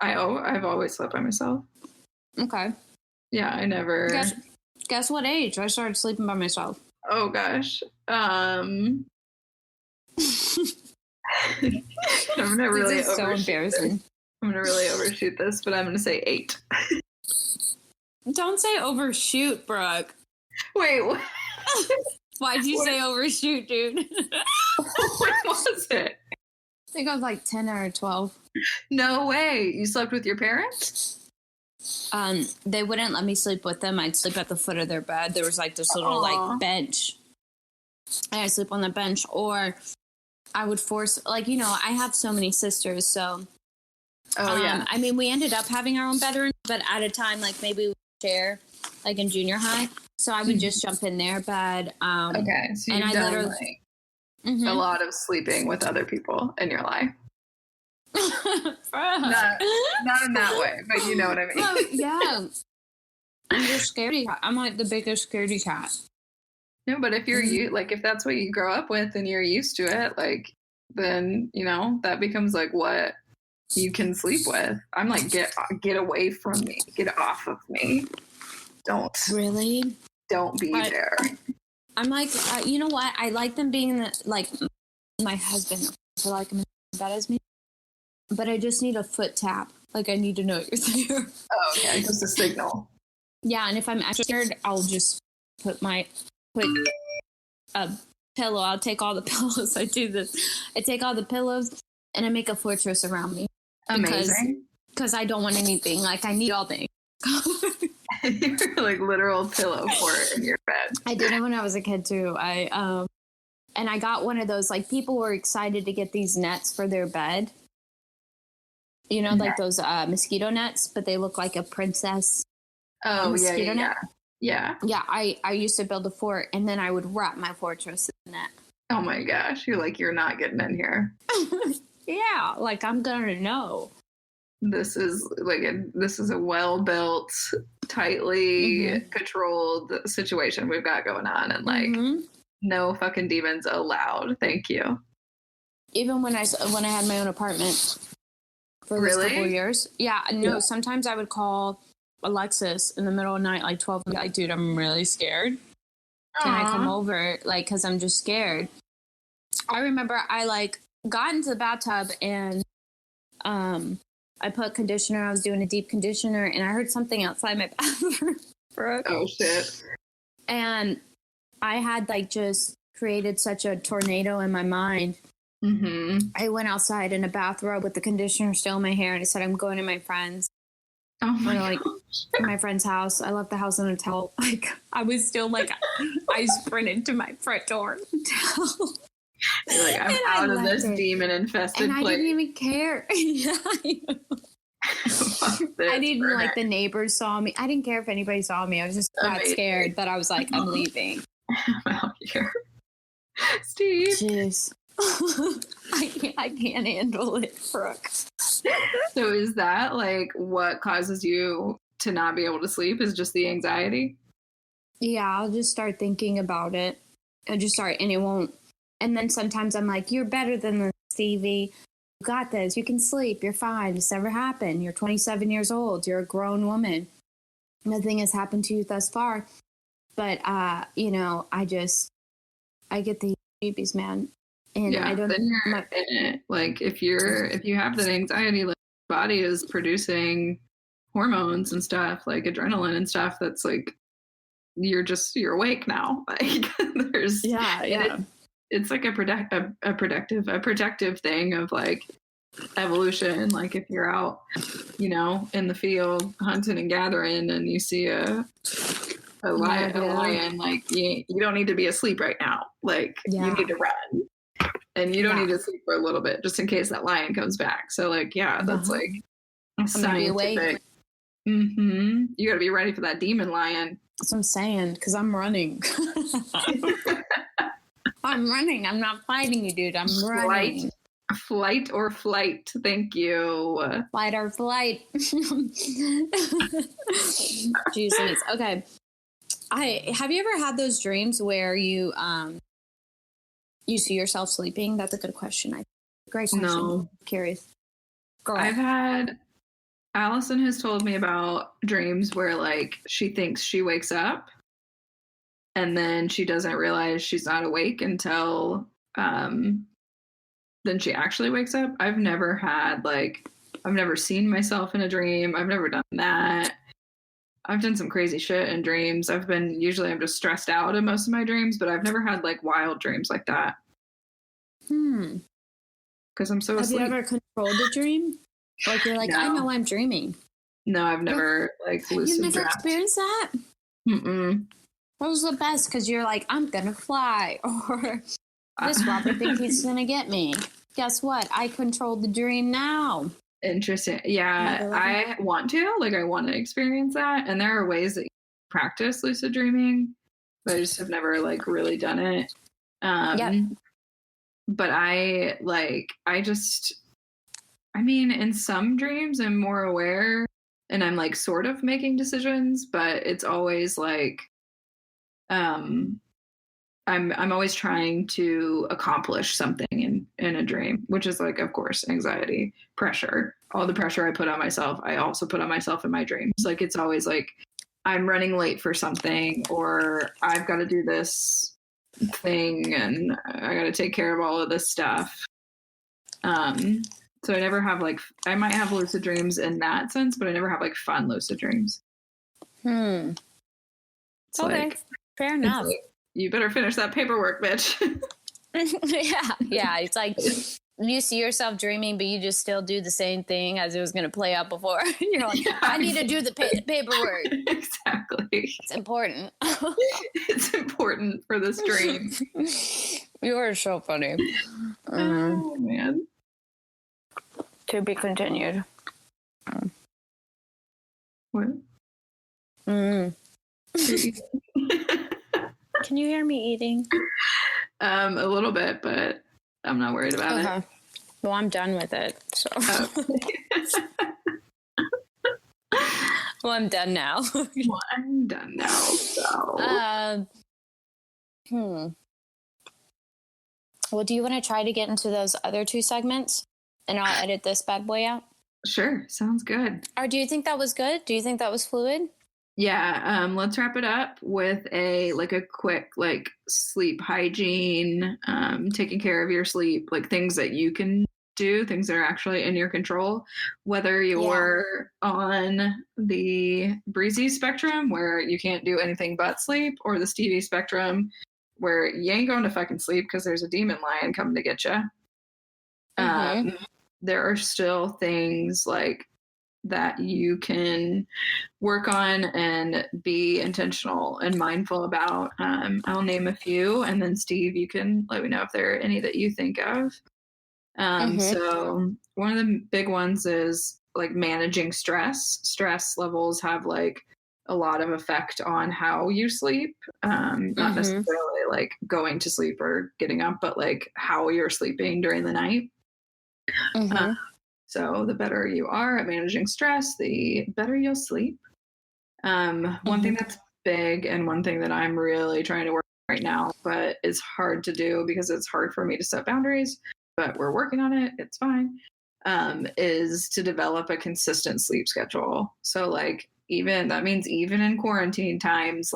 I've always slept by myself. Okay. Yeah, I never. Guess what age I started sleeping by myself? Oh gosh. I'm gonna really. This is so embarrassing. I'm gonna really overshoot this, but I'm gonna say 8. Don't say overshoot, Brooke. Wait. What? Why'd you say overshoot, dude? What was it? I think I was like 10 or 12. No way. You slept with your parents? They wouldn't let me sleep with them. I'd sleep at the foot of their bed. There was like this little like bench. And I'd sleep on the bench, or I would force, like, you know, I have so many sisters. So, yeah. I mean, we ended up having our own bedroom, but at a time, like maybe we would share, like in junior high. So I would just jump in their bed. Okay. So you've done a lot of sleeping with other people in your life. not in that way, but you know what I mean. Well, yeah. I'm just scaredy cat. I'm like the biggest scaredy cat. No, but if you're like, if that's what you grow up with and you're used to it, like, then, you know, that becomes like what you can sleep with. I'm like, get away from me. Get off of me. Don't be there. I'm like, you know what? I like them being like my husband. I like him as bad as me, but I just need a foot tap. Like I need to know you're there. Oh, okay, just a signal. Yeah, and if I'm extra scared, I'll just put a pillow. I'll take all the pillows. I do this. I take all the pillows and I make a fortress around me. Amazing. Because I don't want anything. Like, I need all things. You're like literal pillow fort in your bed. I did it when I was a kid too. And I got one of those, like, people were excited to get these nets for their bed. You know, like those mosquito nets, but they look like a princess. Oh, yeah. Yeah. Yeah, I used to build a fort, and then I would wrap my fortress in that. Oh my gosh, you're like, you're not getting in here. Yeah, like, I'm gonna know. This is a well-built, tightly controlled situation we've got going on, and like no fucking demons allowed. Thank you. Even when I had my own apartment for this couple of years. Yeah, no, sometimes I would call Alexis in the middle of the night, like 12, like, dude, I'm really scared. Can I come over? Like, because I'm just scared. I remember I, like, got into the bathtub and I put conditioner. I was doing a deep conditioner and I heard something outside my bathroom. Oh, shit. And I had, like, just created such a tornado in my mind. I went outside in a bathrobe with the conditioner still in my hair and I said, I'm going to my friend's. Oh my God. Like, my friend's house. I left the house in a towel. Like, I was still like, I sprinted to my front door to tell. You're like, I'm out of this demon infested place. I didn't even care. Yeah, I didn't like the neighbors saw me. I didn't care if anybody saw me. I was just that scared, but I was like, I'm leaving. I'm out here. Steve. Jeez. I can't handle it, Brooke. So is that like what causes you to not be able to sleep, is just the anxiety? Yeah, I'll just start thinking about it. And it won't. And then sometimes I'm like, you're better than this, Stevie. You got this. You can sleep. You're fine. This never happened. You're 27 years old. You're a grown woman. Nothing has happened to you thus far. But, you know, I get the babies, man. And yeah, I don't then you're in it. Like, if you have that anxiety, like, body is producing hormones and stuff, like adrenaline and stuff, that's like, you're awake now. Like, there's it's like a protective thing of like evolution. Like, if you're out, you know, in the field hunting and gathering and you see a lion, like, you don't need to be asleep right now. Like, you need to run. And you don't need to sleep for a little bit just in case that lion comes back. So, like, that's like a scientific. You got to be ready for that demon lion. That's what I'm saying, because I'm running. I'm running. I'm not fighting you, dude. I'm running. Flight or flight. Thank you. Flight or flight. Jesus. Okay. Have you ever had those dreams where you see yourself sleeping? That's a good question. Great question. No. I'm curious. Girl. Allison has told me about dreams where, like, she thinks she wakes up and then she doesn't realize she's not awake until then she actually wakes up. I've never seen myself in a dream. I've never done that. I've done some crazy shit in dreams. I'm just stressed out in most of my dreams, but I've never had like wild dreams like that. Because I'm so asleep. Have you ever controlled a dream? Like, you're like, no. I know I'm dreaming. No, I've never like lucid You've never experienced that? Mm-mm. That was the best, because you're like, I'm gonna fly, or this robber thinks he's gonna get me. Guess what? I controlled the dream now. Interesting. Yeah, I want to experience that. And there are ways that you practice lucid dreaming, but I just have never like really done it. But in some dreams I'm more aware and I'm like sort of making decisions, but it's always like, I'm always trying to accomplish something in a dream, which is like, of course, anxiety, pressure, all the pressure I put on myself. I also put on myself in my dreams. Like, it's always like I'm running late for something, or I've got to do this thing and I got to take care of all of this stuff. So I never have like, I might have lucid dreams in that sense, but I never have like fun lucid dreams. Okay. Fair enough. you better finish that paperwork, bitch. Yeah. It's like you see yourself dreaming, but you just still do the same thing as it was going to play out before. You're like, I need to do the paperwork. Exactly. It's important. It's important for this dream. You are so funny. Oh, man. To be continued. What? Can you hear me eating? A little bit, but I'm not worried about it. Well, I'm done with it. So. Well, I'm done now. Well, I'm done now. So. Well, do you want to try to get into those other 2 segments, and I'll edit this bad boy out? Sure, sounds good. Or do you think that was good? Do you think that was fluid? Yeah, let's wrap it up with a quick sleep hygiene, taking care of your sleep, things that you can do, things that are actually in your control, whether you're on the breezy spectrum where you can't do anything but sleep, or the Stevie spectrum where you ain't going to fucking sleep because there's a demon lion coming to get you. There are still things that you can work on and be intentional and mindful about. I'll name a few, and then Steve, you can let me know if there are any that you think of. So one of the big ones is managing stress. Stress levels have a lot of effect on how you sleep. Not necessarily going to sleep or getting up, but how you're sleeping during the night. So the better you are at managing stress, the better you'll sleep. One thing that's big, and one thing that I'm really trying to work on right now, but is hard to do because it's hard for me to set boundaries, but we're working on it. It's fine. Is to develop a consistent sleep schedule. So that means even in quarantine times,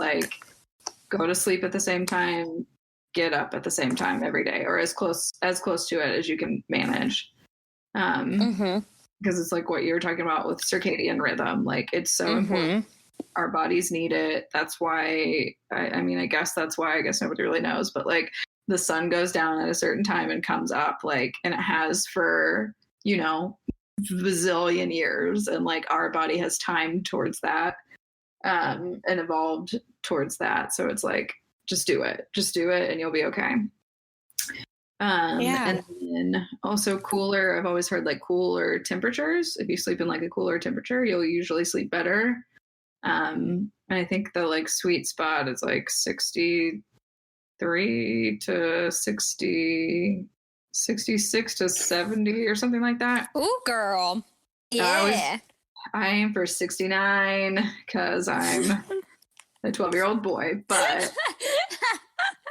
go to sleep at the same time, get up at the same time every day, or as close to it as you can manage. Because it's what you were talking about with circadian rhythm. It's so important. Our bodies need it. That's why, I guess nobody really knows, but the sun goes down at a certain time and comes up, and it has for, bazillion years. And our body has timed towards that, and evolved towards that. So it's just do it and you'll be okay. And then also cooler. I've always heard cooler temperatures. If you sleep in a cooler temperature, you'll usually sleep better. And I think the sweet spot is 63 to 60, 66 to 70 or something like that. Ooh, girl. Yeah. I aim for 69 because I'm a 12-year-old boy, but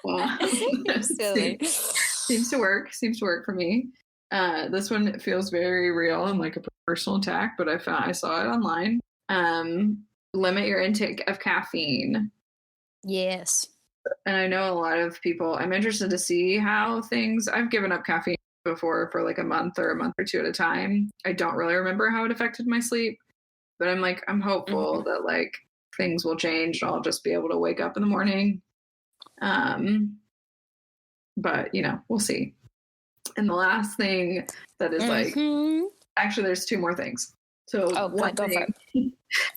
you're silly. Seems to work for me. This one feels very real and a personal attack, but I saw it online. Limit your intake of caffeine. Yes. And I know a lot of people, I'm interested to see how I've given up caffeine before for a month or a 2 at a time. I don't really remember how it affected my sleep, but I'm hopeful that things will change and I'll just be able to wake up in the morning. But we'll see. And the last thing that is actually there's 2 more things. So one thing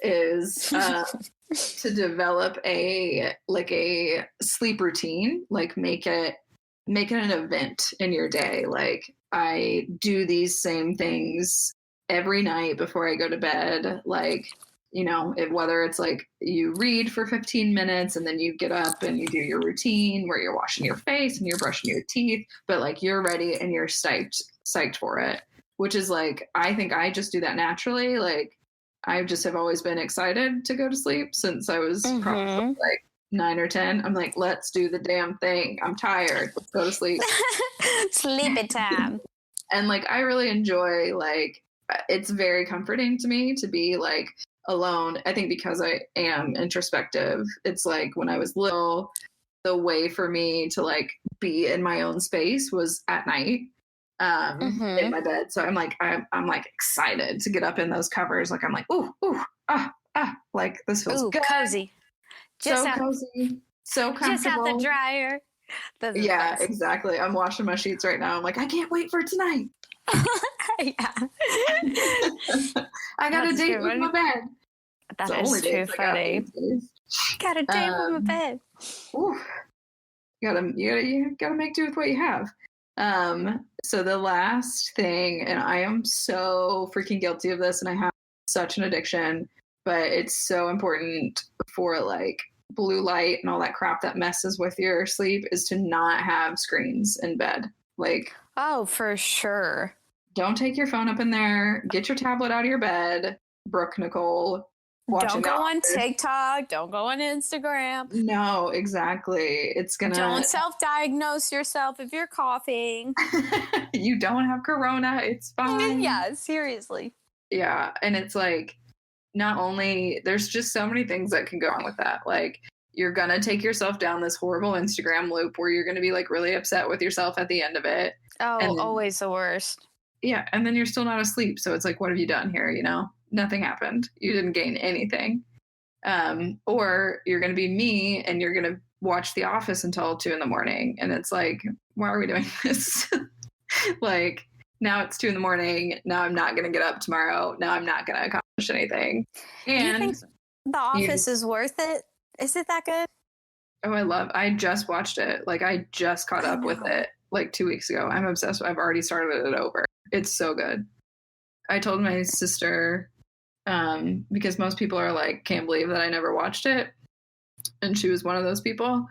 is to develop a sleep routine, make it an event in your day. I do these same things every night before I go to bed. Whether it's you read for 15 minutes and then you get up and you do your routine where you're washing your face and you're brushing your teeth, but you're ready and you're psyched for it, which is I think I just do that naturally. I just have always been excited to go to sleep since I was probably 9 or 10. I'm let's do the damn thing. I'm tired. Let's go to sleep. Sleepy time. And I really enjoy, it's very comforting to me to be alone. I think because I am introspective, it's when I was little, the way for me to be in my own space was at night. In my bed. So I'm excited to get up in those covers. I'm ooh, this feels good. Cozy. Cozy. so comfortable. Just have the dryer. Yeah, exactly. I'm washing my sheets right now. I'm like, I can't wait for tonight. Yeah. I got a date with my bed. That is too funny. Got a date with my bed. You gotta make do with what you have. So the last thing, and I am so freaking guilty of this, and I have such an addiction, but it's so important for like blue light and all that crap that messes with your sleep, is to not have screens in bed. Like, oh, for sure. Don't take your phone up in there. Get your tablet out of your bed. Brooke Nicole. Don't go on TikTok. Don't go on Instagram. No, exactly. It's gonna. Don't self-diagnose yourself if you're coughing. You don't have corona. It's fine. Yeah, seriously. Yeah, and it's like, not only, there's just so many things that can go wrong with that. Like, you're gonna take yourself down this horrible Instagram loop where you're gonna be like really upset with yourself at the end of it. Oh, then, always the worst. Yeah, and then you're still not asleep. So it's like, what have you done here? You know, nothing happened. You didn't gain anything. Or you're going to be me and you're going to watch The Office until 2 a.m. And it's like, why are we doing this? Like, now it's 2 a.m. Now I'm not going to get up tomorrow. Now I'm not going to accomplish anything. And do you think The Office is worth it? Is it that good? Oh, I just watched it. Like, I just caught up with it like 2 weeks ago. I'm obsessed. I've already started it over. It's so good. I told my sister, because most people are like, can't believe that I never watched it. And she was one of those people.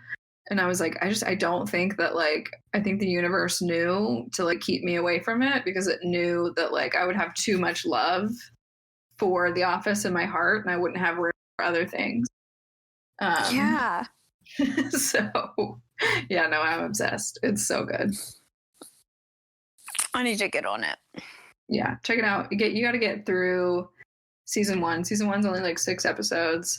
And I was like, I don't think that, like, I think the universe knew to like keep me away from it, because it knew that like I would have too much love for The Office in my heart and I wouldn't have room for other things. Yeah. So yeah, no, I'm obsessed. It's so good. I need to get on it. Yeah, check it out. You got to get through season 1. Season 1's only like 6 episodes.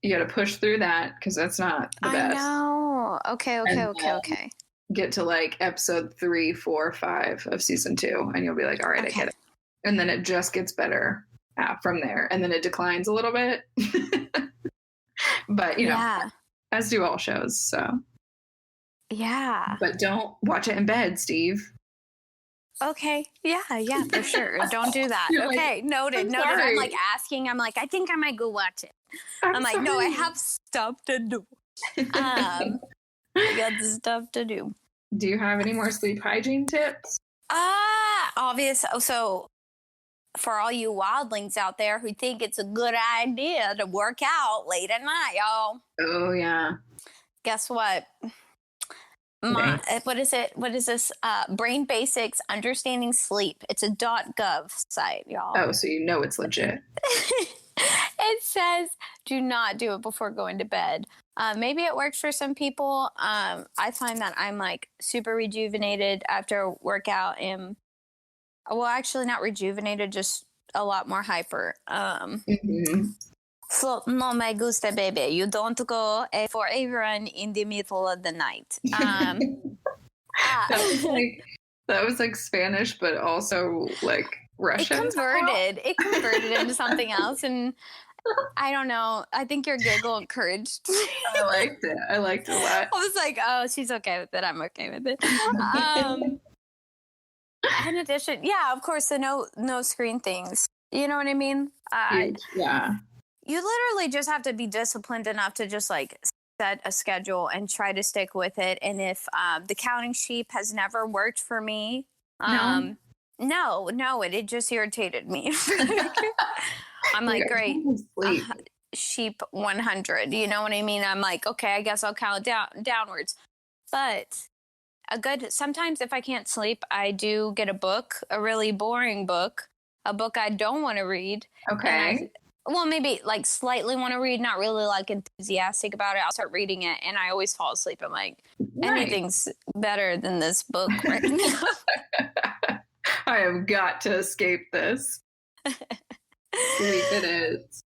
You got to push through that because that's not the best. I know. Okay. Get to like episode 3, 4, 5 of season 2, and you'll be like, all right, I get it. And then it just gets better from there, and then it declines a little bit. But you know, as do all shows. So yeah. But don't watch it in bed, Steve. Okay. Yeah, for sure. Don't do that. Okay, like, noted. I'm like asking. I'm like, I think I might go watch it. I'm like, no, I have stuff to do. I got stuff to do. Do you have any more sleep hygiene tips? Obvious. So for all you wildlings out there who think it's a good idea to work out late at night, y'all. Oh, yeah. Guess what? What is it? What is this? Brain Basics Understanding Sleep. It's a .gov site, y'all. Oh, so you know it's legit. It says do not do it before going to bed. Maybe it works for some people. I find that I'm like super rejuvenated after a workout and, well, actually not rejuvenated, just a lot more hyper. So, no me gusta, baby. You don't go for a run in the middle of the night. That was like Spanish, but also like Russian. It converted into something else, and I don't know. I think your giggle encouraged. I liked it. I liked it a lot. I was like, oh, she's okay with it. I'm okay with it. In addition, yeah, of course, the no screen things. You know what I mean? Yeah. You literally just have to be disciplined enough to just like set a schedule and try to stick with it. And if the counting sheep has never worked for me, no, it just irritated me. I'm like, great, sheep 100. You know what I mean? I'm like, okay, I guess I'll count downwards. But sometimes if I can't sleep, I do get a book, a really boring book, a book I don't want to read. Okay. Well, maybe like slightly want to read, not really like enthusiastic about it. I'll start reading it and I always fall asleep. I'm like, anything's better than this book right now. I have got to escape this. Sleep it is.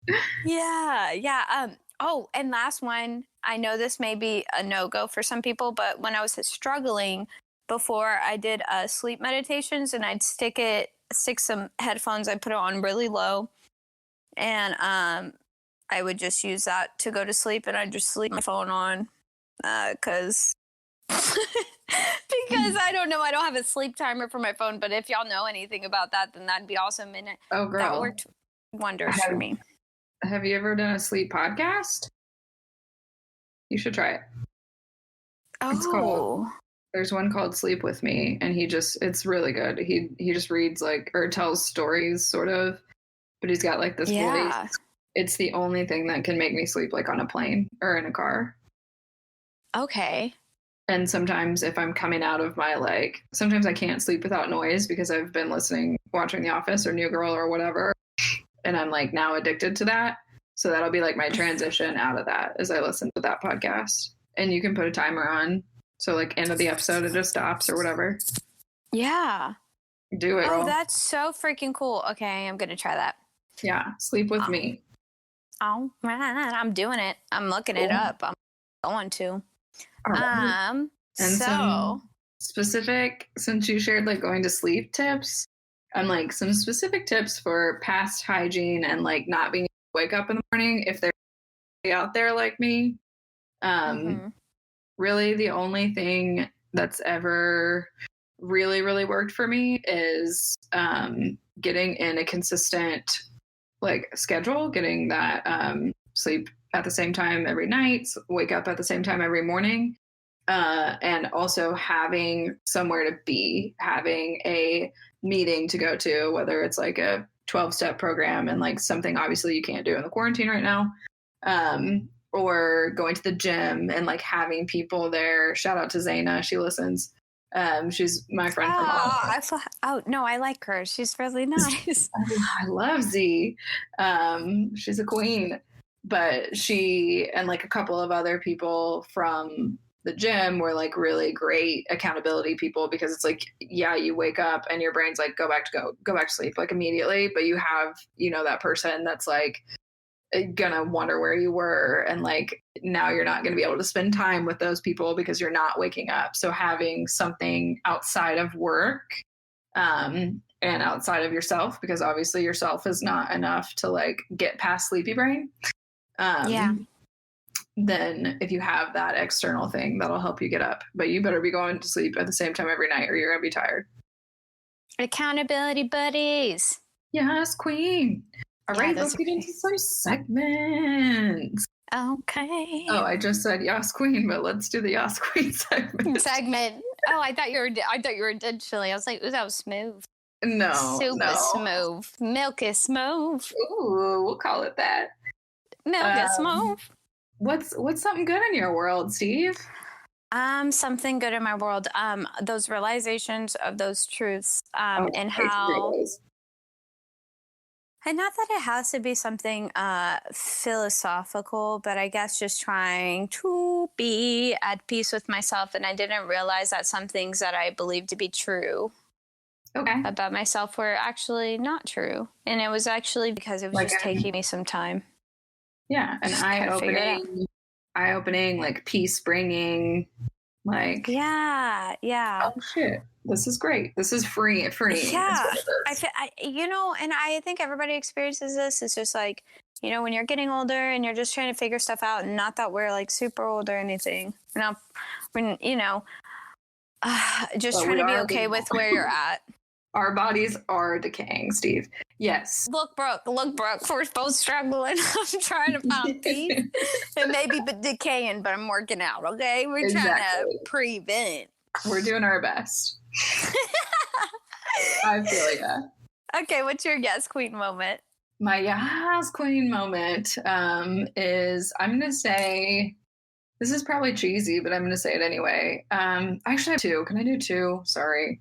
Yeah. Oh, and last one. I know this may be a no-go for some people, but when I was struggling before, I did sleep meditations and I'd stick some headphones. I put it on really low. And I would just use that to go to sleep, and I'd just leave my phone on because because I don't know. I don't have a sleep timer for my phone, but if y'all know anything about that, then that'd be awesome. And Oh, girl. that worked wonders for me. Have you ever done a sleep podcast? You should try it. Oh. There's one called Sleep With Me, and it's really good. He just reads or tells stories sort of, but he's got this voice. It's the only thing that can make me sleep on a plane or in a car. Okay. And sometimes if I'm coming out of my sometimes I can't sleep without noise because I've been watching The Office or New Girl or whatever. And I'm now addicted to that. So that'll be my transition out of that as I listen to that podcast. And you can put a timer on. So end of the episode, it just stops or whatever. Yeah. Do it. Oh, that's so freaking cool. Okay, I'm going to try that. Yeah. Sleep With Me. Oh, man. I'm doing it. I'm looking it up. I'm going to. Right. And so some specific, since you shared going to sleep tips, and some specific tips for past hygiene and not being able to wake up in the morning if they're out there like me. Really the only thing that's ever really, really worked for me is getting in a consistent schedule, getting that sleep at the same time every night, wake up at the same time every morning, and also having somewhere to be, having a meeting to go to, whether it's a 12-step program and something obviously you can't do in the quarantine right now, or going to the gym and having people there. Shout out to Zaina, she listens. She's my friend from Austin. No, I like her. She's really nice. I love Z. She's a queen. But she and a couple of other people from the gym were really great accountability people, because it's you wake up and your brain's go back to sleep immediately, but you have that person that's gonna wonder where you were, and now you're not gonna be able to spend time with those people because you're not waking up. So having something outside of work and outside of yourself, because obviously yourself is not enough to get past sleepy brain. Then if you have that external thing, that'll help you get up. But you better be going to sleep at the same time every night or you're gonna be tired. Accountability buddies. Yes, queen. All right, let's get into some segments. Okay. Oh, I just said yes, queen, but let's do the yes, queen segment. Oh, I thought you were intentionally. I was like, ooh, that was smooth. No, super smooth, milky smooth. Ooh, we'll call it that. Milky smooth. What's something good in your world, Steve? Something good in my world. Those realizations of those truths, and how. And not that it has to be something philosophical, but I guess just trying to be at peace with myself. And I didn't realize that some things that I believed to be true about myself were actually not true. And it was actually because it was just taking me some time. Yeah, and eye-opening, peace bringing, yeah. Oh shit, this is great. This is free. Yeah, and I think everybody experiences this. It's just when you're getting older and you're just trying to figure stuff out, and not that we're super old or anything. Just trying to be okay with where you're at. Our bodies are decaying, Steve. Yes. Look, Brooke, we're both struggling. I'm trying to find peace. It may be decaying, but I'm working out, okay? We're trying to prevent. We're doing our best. I feel ya. Okay, what's your yes queen moment? My yes queen moment is, I'm going to say, this is probably cheesy, but I'm going to say it anyway. I actually have two. Can I do two? Sorry.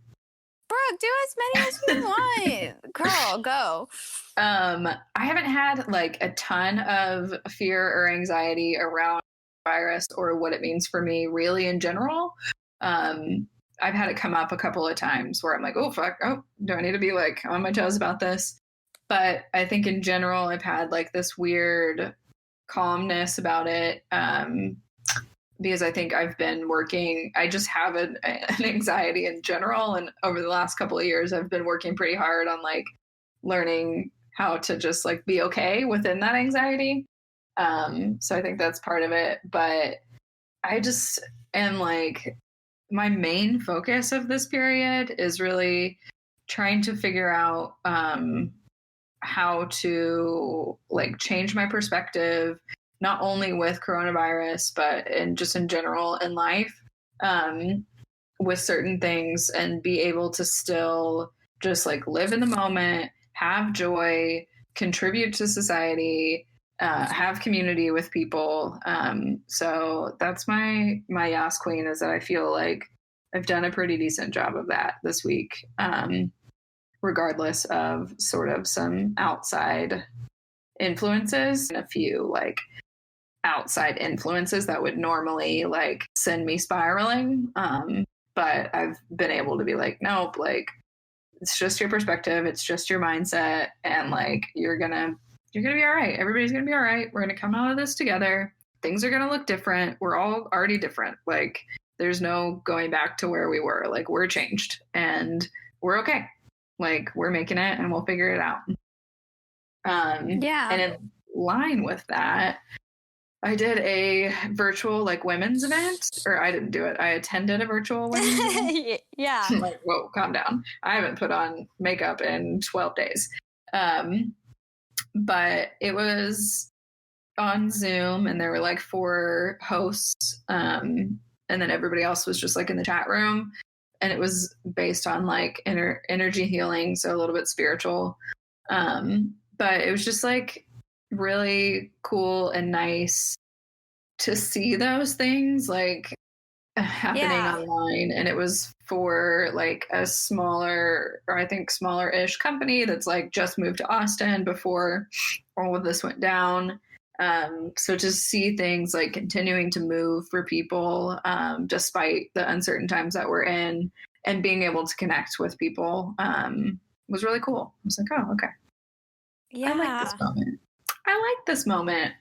Brooke, do as many as you want. Girl, go. I haven't had a ton of fear or anxiety around virus or what it means for me really in general. I've had it come up a couple of times where I'm oh, fuck. Oh, do I need to be on my toes about this? But I think in general, I've had this weird calmness about it. Because I think I've been working, I just have an anxiety in general. And over the last couple of years, I've been working pretty hard on learning how to just be okay within that anxiety. So I think that's part of it. But I just am like, my main focus of this period is really trying to figure out how to like change my perspective, not only with coronavirus, but just in general in life, with certain things, and be able to still just like live in the moment, have joy, contribute to society, have community with people. So that's my Yas Queen, is that I feel like I've done a pretty decent job of that this week, regardless of sort of some outside influences and a few like outside influences that would normally like send me spiraling. But I've been able to be like, nope, like it's just your perspective, it's just your mindset, and like you're gonna be all right. Everybody's gonna be all right. We're gonna come out of this together. Things are gonna look different. We're all already different. Like there's no going back to where we were. Like we're changed and we're okay. Like we're making it and we'll figure it out. Yeah. And in line with that, I did a virtual like women's event, or I didn't do it. I attended a virtual women's event. Yeah. I'm like, whoa, calm down. I haven't put on makeup in 12 days. But it was on Zoom, and there were like 4 hosts. And then everybody else was just like in the chat room. And it was based on like energy healing, so a little bit spiritual. But it was just like really cool and nice to see those things like happening online. And it was for like a smaller, or I think smaller-ish company that's like just moved to Austin before all of this went down. So to see things like continuing to move for people, despite the uncertain times that we're in, and being able to connect with people, was really cool. I was like, oh, okay. Yeah. I like this moment.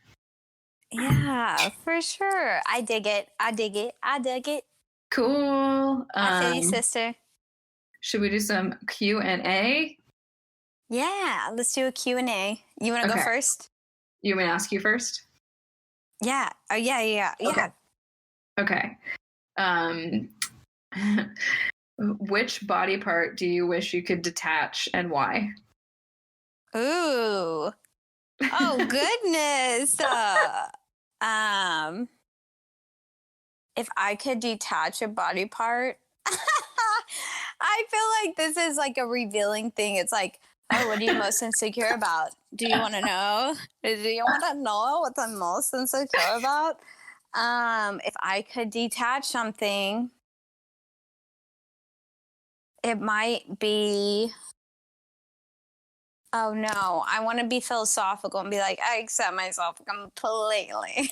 Yeah, for sure. I dig it. Cool. I feel you, sister. Should we do some Q&A? Yeah, let's do a Q&A. You want to go first? You want me to ask you first? Yeah. Oh, yeah. Okay. Which body part do you wish you could detach, and why? Ooh. Oh, goodness. If I could detach a body part, I feel like this is like a revealing thing. It's like, oh, what are you most insecure about? Do you want to know? Do you want to know what I'm most insecure about? If I could detach something, it might be, oh no, I want to be philosophical and be like, I accept myself completely.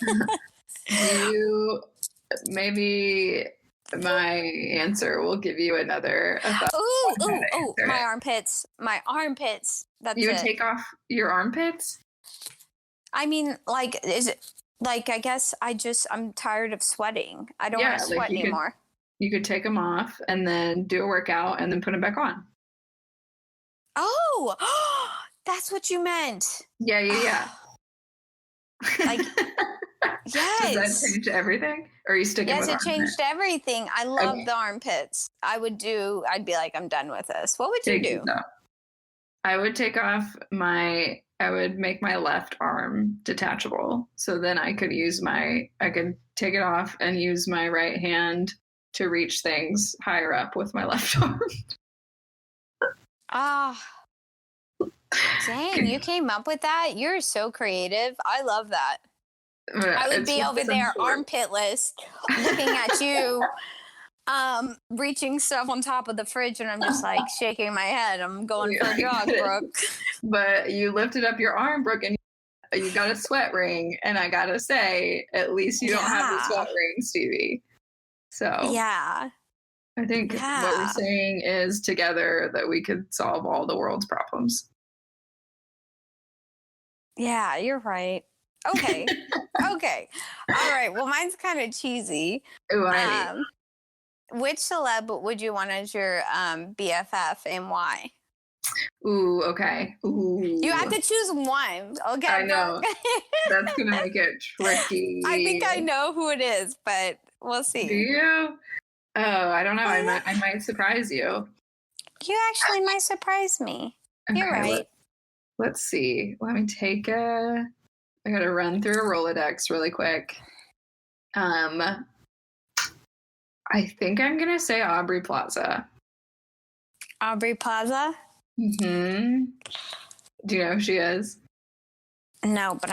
Maybe my answer will give you another. Ooh, my armpits. That's you would take off your armpits? I mean, like, is it like, I guess I'm tired of sweating. I don't want to sweat anymore. You could take them off and then do a workout and then put them back on. Oh, that's what you meant. Yeah. Like, yes. Does that change everything? Or are you sticking with armpits? Yes, it changed everything. I love the armpits. I'd be like, I'm done with this. What would you do? No. I would I would make my left arm detachable. So then I could take it off and use my right hand to reach things higher up with my left arm. Dang, you came up with that? You're so creative. I love that. I would be over there armpitless looking at you reaching stuff on top of the fridge, and I'm just like shaking my head. I'm going for a jog, Brooke. But you lifted up your arm, Brooke, and you got a sweat ring, and I gotta say, at least you don't have the sweat ring, Stevie. So yeah, I think what we're saying is together that we could solve all the world's problems. Yeah, you're right. Okay. All right. Well, mine's kind of cheesy. Which celeb would you want as your BFF, and why? Ooh, okay. Ooh. You have to choose one. Okay, I know. That's going to make it tricky. I think I know who it is, but we'll see. Do you? Oh, I don't know. I might surprise you. You actually might surprise me. Okay, you're right. Let's see. Let me take I got to run through a Rolodex really quick. I think I'm going to say Aubrey Plaza. Aubrey Plaza? Mm-hmm. Do you know who she is? No, but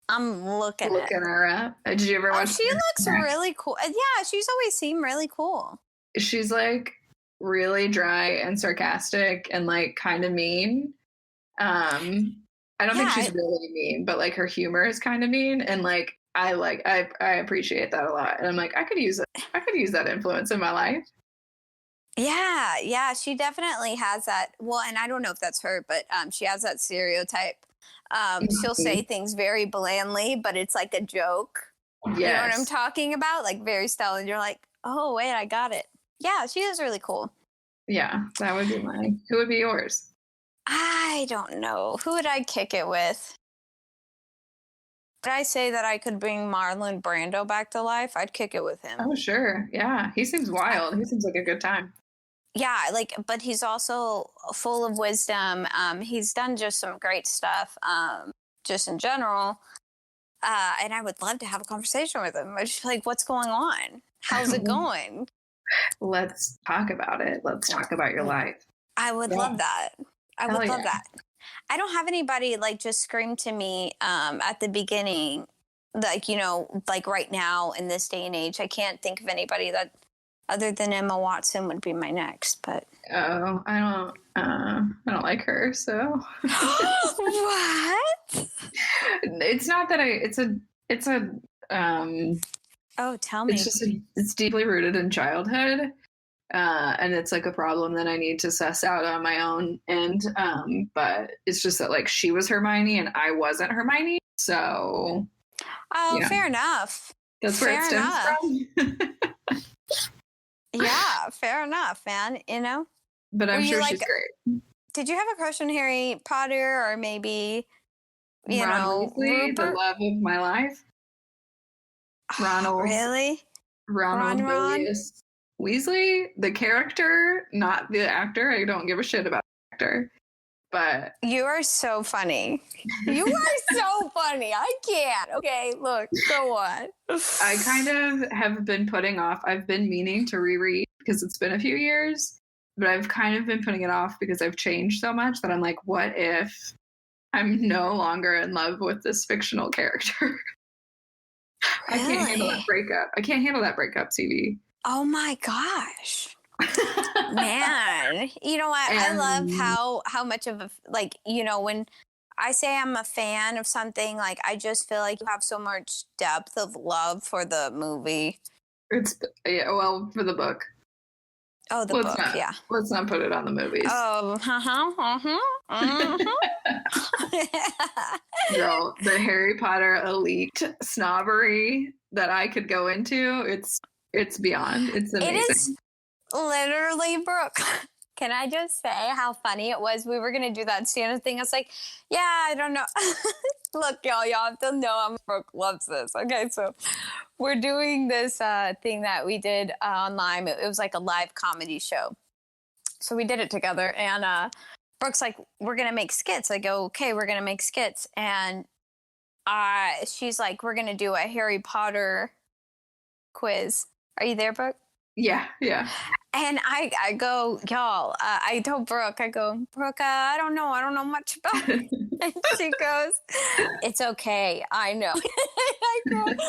I'm looking her up. Did you ever watch? She looks really cool. Yeah, she's always seemed really cool. She's like really dry and sarcastic and like kind of mean. I don't think she's really mean, but like her humor is kind of mean, and like I appreciate that a lot. And I'm like, I could use that influence in my life. Yeah, she definitely has that. Well, and I don't know if that's her, but she has that stereotype. She'll say things very blandly, but it's like a joke. Yes. You know what I'm talking about? Like very style, and you're like, oh wait, I got it. Yeah, she is really cool. Yeah, that would be mine. Who would be yours? I don't know. Who would I kick it with? Did I say that I could bring Marlon Brando back to life? I'd kick it with him. Oh, sure. Yeah, he seems wild. He seems like a good time. Yeah, but he's also full of wisdom. He's done just some great stuff, just in general. And I would love to have a conversation with him. I'm just like, what's going on? How's it going? Let's talk about it. Let's talk about your life. I would love that. I would love that. I don't have anybody like just scream to me at the beginning, like, you know, like right now in this day and age. I can't think of anybody that other than Emma Watson would be my next. But I don't like her. So what? It's not that it's a oh, tell me. It's just it's deeply rooted in childhood. And it's like a problem that I need to suss out on my own end. But it's just that like she was Hermione and I wasn't Hermione. So fair enough. That's where it stems from. Yeah, fair enough, man. You know? But I'm sure she's great. Did you have a crush on Harry Potter or maybe Ron Weasley, the love of my life? Ronald. Really? Ron Weasley, the character, not the actor. I don't give a shit about the actor. But you are so funny. You are so funny. I can't. Okay, look, go on. I kind of have been putting off. I've been meaning to reread because it's been a few years, but I've kind of been putting it off because I've changed so much that I'm like, what if I'm no longer in love with this fictional character? Really? I can't handle that breakup. I can't handle that breakup, CV. Oh my gosh. Man, you know what? I love how much of a, like, you know, when I say I'm a fan of something, like I just feel like you have so much depth of love for the movie. For the book. Oh, the book, yeah. Let's not put it on the movies. Girl, the Harry Potter elite snobbery that I could go into, it's beyond. It's amazing. It is literally, Brooke. Can I just say how funny it was? We were going to do that Santa thing. I was like, yeah, I don't know. Look, y'all have to know Brooke loves this. Okay, so we're doing this thing that we did online. It was like a live comedy show. So we did it together. And Brooke's like, we're going to make skits. I go, okay, we're going to make skits. And she's like, we're going to do a Harry Potter quiz. Are you there, Brooke? Yeah. And I go, y'all, I told Brooke, Brooke, I don't know much about it. And she goes, it's okay. I know. I go, okay.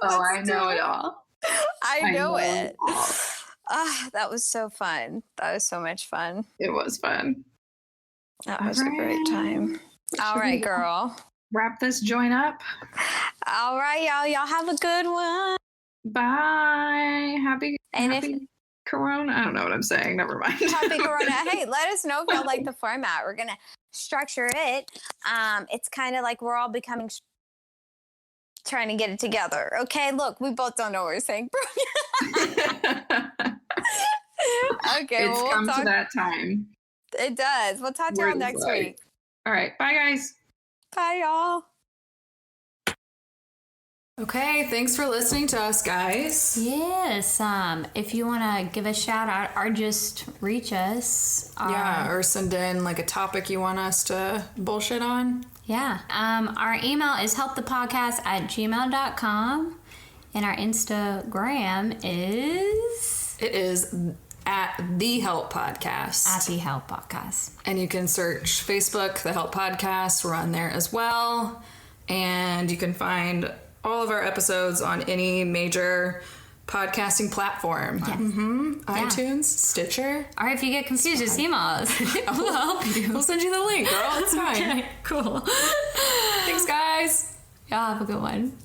Oh, I know it all. I know it. That was so fun. That was so much fun. It was fun. That was a great time. All right, girl. Wrap this joint up. All right, y'all. Y'all have a good one. Bye. Happy Corona. I don't know what I'm saying. Never mind. Happy Corona. Hey, let us know if y'all like the format. We're going to structure it. It's kind of like we're all becoming trying to get it together. Okay, look, we both don't know what we're saying. Okay, It's come to that time. It does. We'll talk to y'all next week. All right. Bye, guys. Bye, y'all. Okay, thanks for listening to us, guys. Yes. If you want to give a shout out or just reach us. Or send in like a topic you want us to bullshit on. Yeah. Our email is helpthepodcast@gmail.com. And our Instagram is... It is at The Help Podcast. At The Help Podcast. And you can search Facebook, The Help Podcast. We're on there as well. And you can find all of our episodes on any major podcasting platform. Yes. iTunes, Stitcher. Or if you get confused, just email us. We'll help you. We'll send you the link, girl. It's fine. Okay, cool. Thanks, guys. Y'all have a good one.